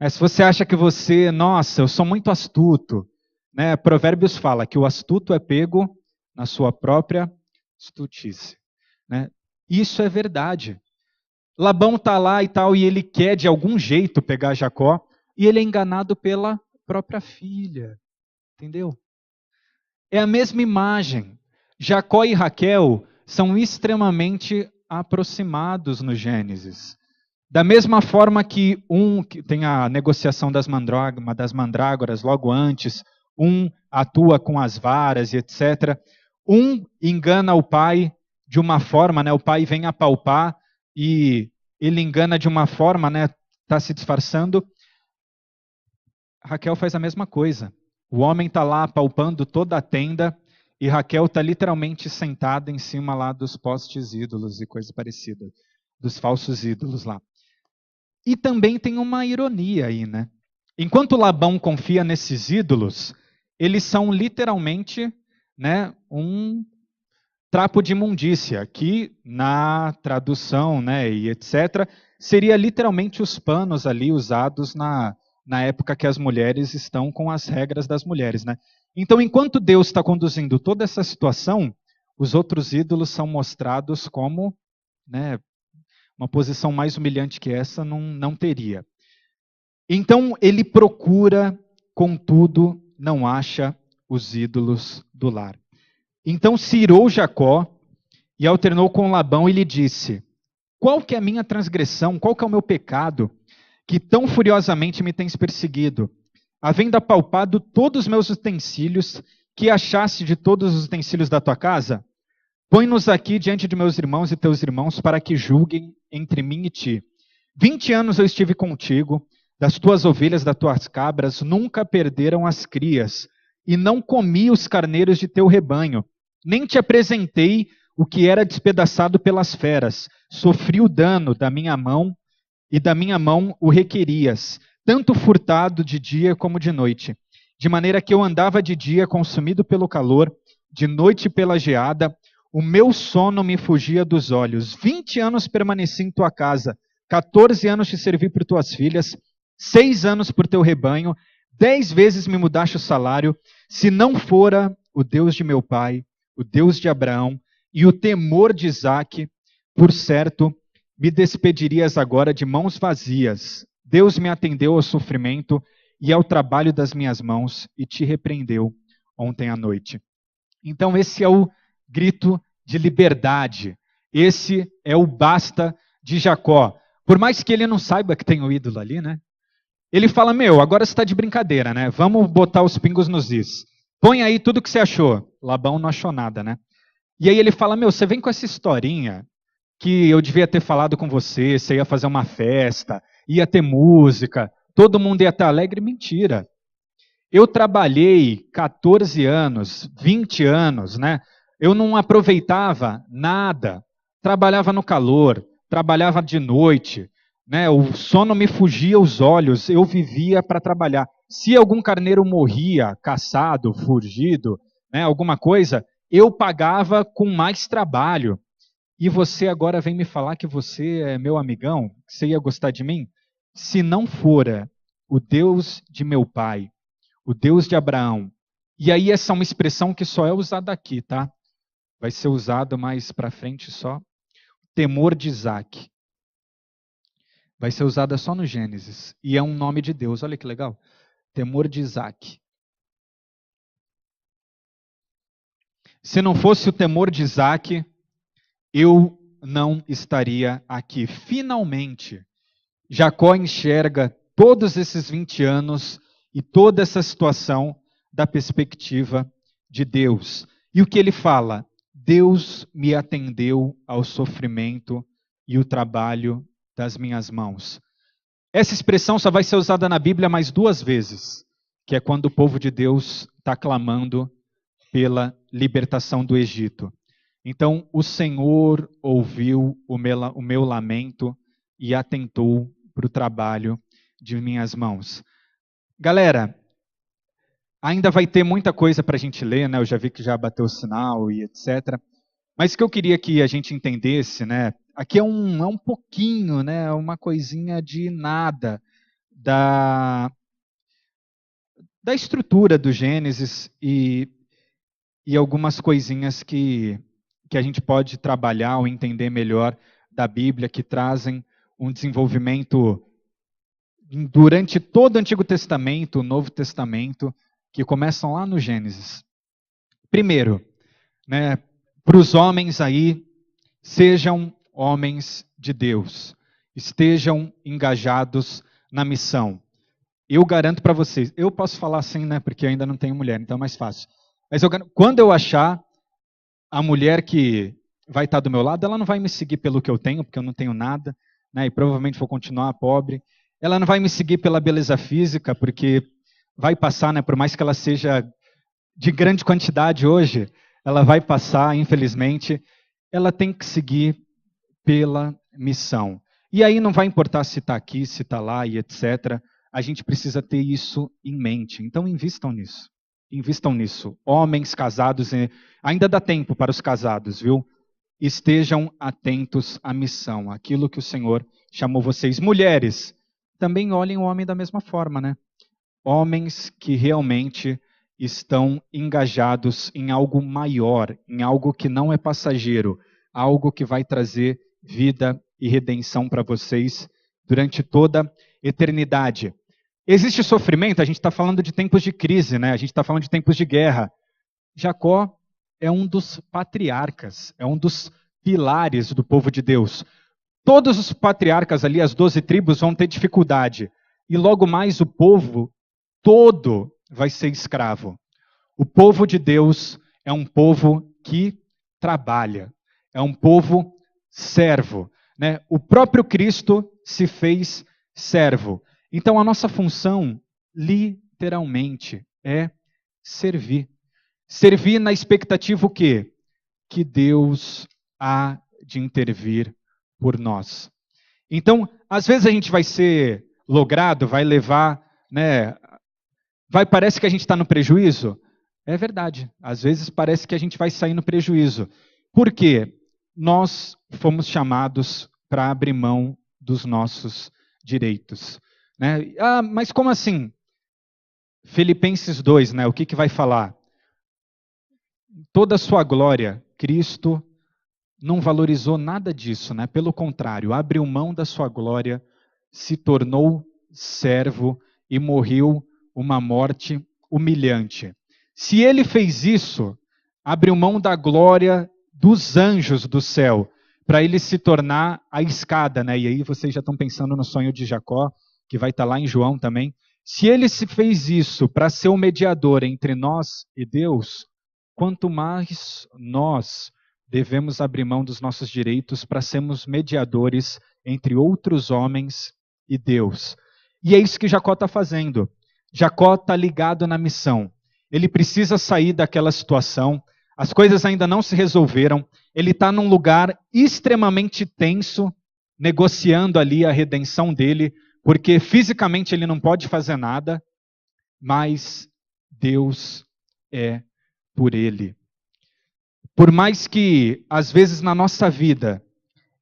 se você acha que você, nossa, eu sou muito astuto, né? Provérbios fala que o astuto é pego na sua própria estutice, né? Isso é verdade. Labão está lá e tal, e ele quer de algum jeito pegar Jacó, e ele é enganado pela própria filha, entendeu? É a mesma imagem. Jacó e Raquel são extremamente aproximados no Gênesis. Da mesma forma que que tem a negociação das mandrágoras logo antes, um atua com as varas e etc. Um engana o pai de uma forma, né? O pai vem apalpar e ele engana de uma forma, né? Está se disfarçando. Raquel faz a mesma coisa. O homem está lá apalpando toda a tenda e Raquel está literalmente sentada em cima lá dos postes ídolos e coisa parecida, dos falsos ídolos lá. E também tem uma ironia aí, né? Enquanto Labão confia nesses ídolos, eles são literalmente, né, um trapo de imundícia, que na tradução, né, e etc., seria literalmente os panos ali usados na época que as mulheres estão com as regras das mulheres, né? Então, enquanto Deus está conduzindo toda essa situação, os outros ídolos são mostrados como, né, uma posição mais humilhante que essa não teria. Então, ele procura, contudo, não acha os ídolos do lar. Então se irou Jacó e alternou com Labão e lhe disse: qual que é a minha transgressão, qual que é o meu pecado, que tão furiosamente me tens perseguido, havendo apalpado todos os meus utensílios, que achaste de todos os utensílios da tua casa? Põe-nos aqui diante de meus irmãos e teus irmãos, para que julguem entre mim e ti. 20 anos eu estive contigo, das tuas ovelhas, das tuas cabras, nunca perderam as crias, e não comi os carneiros de teu rebanho, nem te apresentei o que era despedaçado pelas feras. Sofri o dano da minha mão, e da minha mão o requerias, tanto furtado de dia como de noite. De maneira que eu andava de dia consumido pelo calor, de noite pela geada, o meu sono me fugia dos olhos. 20 anos permaneci em tua casa, 14 anos te servi por tuas filhas, 6 anos por teu rebanho, 10 vezes me mudaste o salário, se não fora o Deus de meu pai, o Deus de Abraão e o temor de Isaque, por certo, me despedirias agora de mãos vazias. Deus me atendeu ao sofrimento e ao trabalho das minhas mãos e te repreendeu ontem à noite. Então esse é o grito de liberdade. Esse é o basta de Jacó. Por mais que ele não saiba que tem o ídolo ali, né? Ele fala, agora você está de brincadeira, né? Vamos botar os pingos nos is. Põe aí tudo que você achou. Labão não achou nada, né? E aí ele fala, você vem com essa historinha que eu devia ter falado com você, você ia fazer uma festa, ia ter música, todo mundo ia estar alegre. Mentira. Eu trabalhei 14 anos, 20 anos, né? Eu não aproveitava nada. Trabalhava no calor, trabalhava de noite, né? O sono me fugia aos olhos, eu vivia para trabalhar. Se algum carneiro morria, caçado, fugido, né, alguma coisa, eu pagava com mais trabalho. E você agora vem me falar que você é meu amigão, que você ia gostar de mim? Se não fora o Deus de meu pai, o Deus de Abraão, e aí essa é uma expressão que só é usada aqui, tá? Vai ser usado mais para frente só. Temor de Isaac. Vai ser usada só no Gênesis. E é um nome de Deus, olha que legal. Temor de Isaac. Se não fosse o temor de Isaac, eu não estaria aqui. Finalmente, Jacó enxerga todos esses 20 anos e toda essa situação da perspectiva de Deus. E o que ele fala? Deus me atendeu ao sofrimento e o trabalho das minhas mãos. Essa expressão só vai ser usada na Bíblia mais 2 vezes, que é quando o povo de Deus está clamando pela libertação do Egito. Então, o Senhor ouviu o meu lamento e atentou para o trabalho de minhas mãos. Galera, ainda vai ter muita coisa para a gente ler, né? Eu já vi que já bateu o sinal e etc. Mas o que eu queria que a gente entendesse, né? Aqui é um pouquinho, né? Uma coisinha de nada da estrutura do Gênesis e algumas coisinhas que a gente pode trabalhar ou entender melhor da Bíblia, que trazem um desenvolvimento durante todo o Antigo Testamento, o Novo Testamento, que começam lá no Gênesis. Primeiro, né, para os homens aí, sejam homens de Deus, estejam engajados na missão. Eu garanto para vocês, eu posso falar assim, né, porque eu ainda não tenho mulher, então é mais fácil. Mas quando eu achar a mulher que vai estar do meu lado, ela não vai me seguir pelo que eu tenho, porque eu não tenho nada, né, e provavelmente vou continuar pobre. Ela não vai me seguir pela beleza física, porque vai passar, né, por mais que ela seja de grande quantidade hoje, ela vai passar, infelizmente. Ela tem que seguir pela missão. E aí não vai importar se está aqui, se está lá e etc. A gente precisa ter isso em mente. Então invistam nisso. Invistam nisso. Homens casados, ainda dá tempo para os casados, viu? Estejam atentos à missão, aquilo que o Senhor chamou vocês. Mulheres, também olhem o homem da mesma forma, né? Homens que realmente estão engajados em algo maior, em algo que não é passageiro, algo que vai trazer vida e redenção para vocês durante toda a eternidade. Existe sofrimento, a gente está falando de tempos de crise, né? A gente está falando de tempos de guerra. Jacó é um dos patriarcas, é um dos pilares do povo de Deus. Todos os patriarcas ali, as 12 tribos, vão ter dificuldade. E logo mais o povo todo vai ser escravo. O povo de Deus é um povo que trabalha, é um povo servo, né? O próprio Cristo se fez servo. Então a nossa função, literalmente, é servir. Servir na expectativa o quê? Que Deus há de intervir por nós. Então, às vezes a gente vai ser logrado, vai levar, né? Parece que a gente está no prejuízo. É verdade. Às vezes parece que a gente vai sair no prejuízo. Por quê? Nós fomos chamados para abrir mão dos nossos direitos. Né? Ah, mas como assim? Filipenses 2, né? O que vai falar? Toda a sua glória, Cristo não valorizou nada disso, né? Pelo contrário, abriu mão da sua glória, se tornou servo e morreu uma morte humilhante. Se ele fez isso, abriu mão da glória dos anjos do céu, para ele se tornar a escada, né? E aí vocês já estão pensando no sonho de Jacó, que vai estar lá em João também. Se ele se fez isso para ser o mediador entre nós e Deus, quanto mais nós devemos abrir mão dos nossos direitos para sermos mediadores entre outros homens e Deus. E é isso que Jacó está fazendo. Jacó está ligado na missão. Ele precisa sair daquela situação. As coisas ainda não se resolveram. Ele está num lugar extremamente tenso, negociando ali a redenção dele, porque fisicamente ele não pode fazer nada, mas Deus é por ele. Por mais que, às vezes, na nossa vida,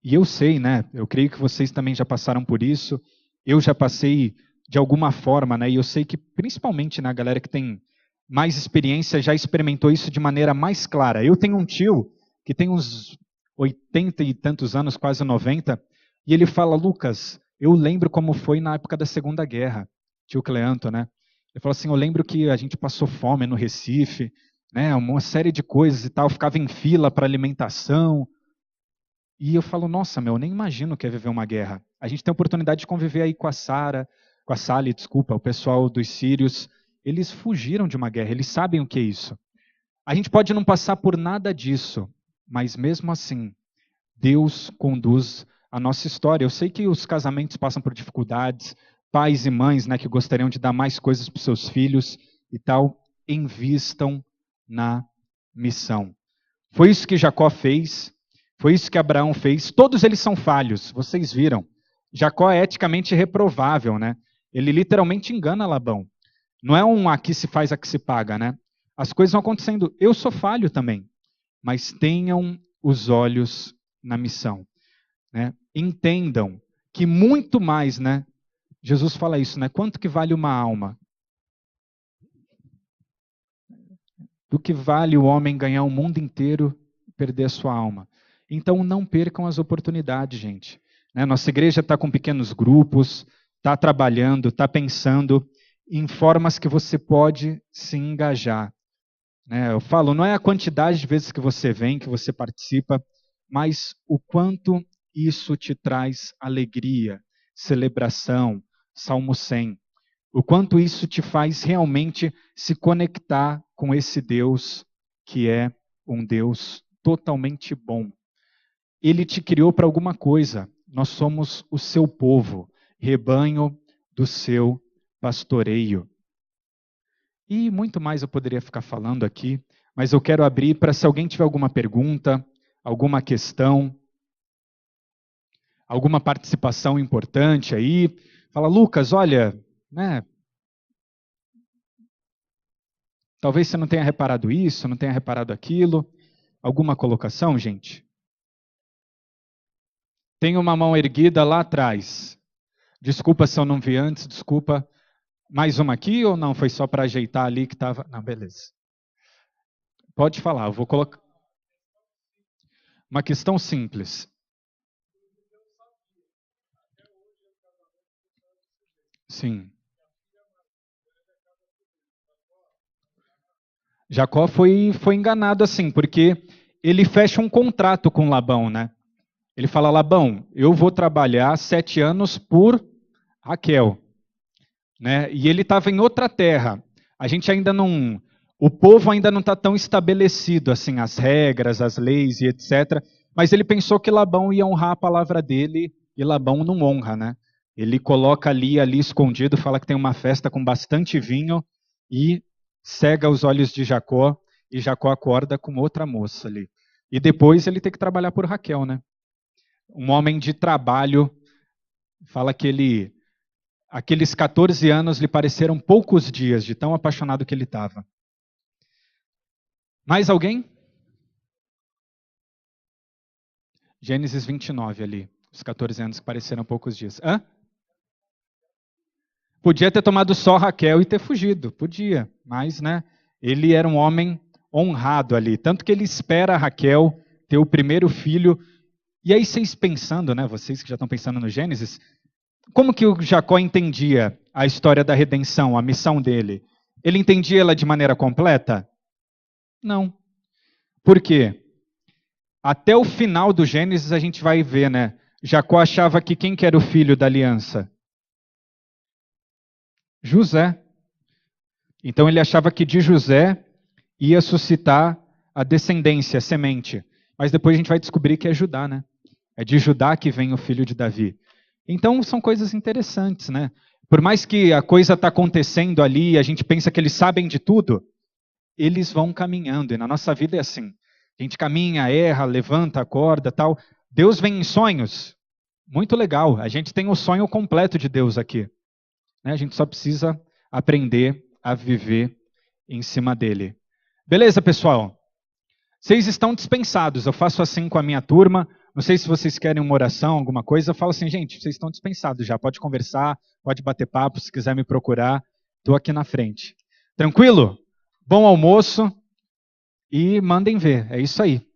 e eu sei, né? Eu creio que vocês também já passaram por isso, eu já passei de alguma forma, né? E eu sei que, principalmente, né, a galera que tem mais experiência já experimentou isso de maneira mais clara. Eu tenho um tio que tem uns 80 e tantos anos, quase 90, e ele fala, Lucas, eu lembro como foi na época da Segunda Guerra, tio Cleanto, né? Ele falou assim, eu lembro que a gente passou fome no Recife, né? Uma série de coisas e tal, ficava em fila para alimentação. E eu falo, nossa, meu, eu nem imagino o que é viver uma guerra. A gente tem a oportunidade de conviver aí com a Sally, desculpa, o pessoal dos sírios. Eles fugiram de uma guerra, eles sabem o que é isso. A gente pode não passar por nada disso, mas mesmo assim, Deus conduz a nossa história. Eu sei que os casamentos passam por dificuldades, pais e mães, né, que gostariam de dar mais coisas para os seus filhos e tal, invistam na missão. Foi isso que Jacó fez, foi isso que Abraão fez. Todos eles são falhos, vocês viram. Jacó é eticamente reprovável, né? Ele literalmente engana Labão. Não é um aqui se faz, aqui se paga, né? As coisas vão acontecendo. Eu sou falho também, mas tenham os olhos na missão, né? Entendam que muito mais, né? Jesus fala isso, né? Quanto que vale uma alma? Do que vale o homem ganhar o mundo inteiro e perder a sua alma? Então não percam as oportunidades, gente. Né? Nossa igreja está com pequenos grupos, está trabalhando, está pensando em formas que você pode se engajar. Né? Eu falo, não é a quantidade de vezes que você vem, que você participa, mas o quanto isso te traz alegria, celebração, Salmo 100. O quanto isso te faz realmente se conectar com esse Deus que é um Deus totalmente bom. Ele te criou para alguma coisa. Nós somos o seu povo, rebanho do seu pastoreio. E muito mais eu poderia ficar falando aqui, mas eu quero abrir para se alguém tiver alguma pergunta, alguma questão, alguma participação importante aí. Fala, Lucas, olha, né? Talvez você não tenha reparado isso, não tenha reparado aquilo. Alguma colocação, gente? Tem uma mão erguida lá atrás. Desculpa se eu não vi antes, desculpa. Mais uma aqui ou não? Foi só para ajeitar ali que estava. Não, beleza. Pode falar, eu vou colocar. Uma questão simples. Sim. Jacó foi enganado assim, porque ele fecha um contrato com Labão, né? Ele fala, Labão, eu vou trabalhar 7 anos por Raquel. Né? E ele estava em outra terra. A gente ainda não... O povo ainda não está tão estabelecido, assim, as regras, as leis e etc. Mas ele pensou que Labão ia honrar a palavra dele e Labão não honra, né? Ele coloca ali escondido, fala que tem uma festa com bastante vinho e cega os olhos de Jacó e Jacó acorda com outra moça ali. E depois ele tem que trabalhar por Raquel, né? Um homem de trabalho, fala que aqueles 14 anos lhe pareceram poucos dias de tão apaixonado que ele estava. Mais alguém? Gênesis 29 ali, os 14 anos que pareceram poucos dias. Hã? Podia ter tomado só Raquel e ter fugido, podia, mas, né, ele era um homem honrado ali, tanto que ele espera a Raquel ter o primeiro filho. E aí vocês pensando, né, vocês que já estão pensando no Gênesis, como que o Jacó entendia a história da redenção, a missão dele? Ele entendia ela de maneira completa? Não. Por quê? Até o final do Gênesis a gente vai ver, né? Jacó achava que quem que era o filho da aliança? José. Então ele achava que de José ia suscitar a descendência, a semente. Mas depois a gente vai descobrir que é Judá, né? É de Judá que vem o filho de Davi. Então são coisas interessantes, né? Por mais que a coisa está acontecendo ali, a gente pensa que eles sabem de tudo, eles vão caminhando. E na nossa vida é assim. A gente caminha, erra, levanta, acorda, tal. Deus vem em sonhos? Muito legal. A gente tem o sonho completo de Deus aqui. A gente só precisa aprender a viver em cima dele. Beleza, pessoal? Vocês estão dispensados. Eu faço assim com a minha turma. Não sei se vocês querem uma oração, alguma coisa. Eu falo assim, gente, vocês estão dispensados já. Pode conversar, pode bater papo. Se quiser me procurar, estou aqui na frente. Tranquilo? Bom almoço e mandem ver. É isso aí.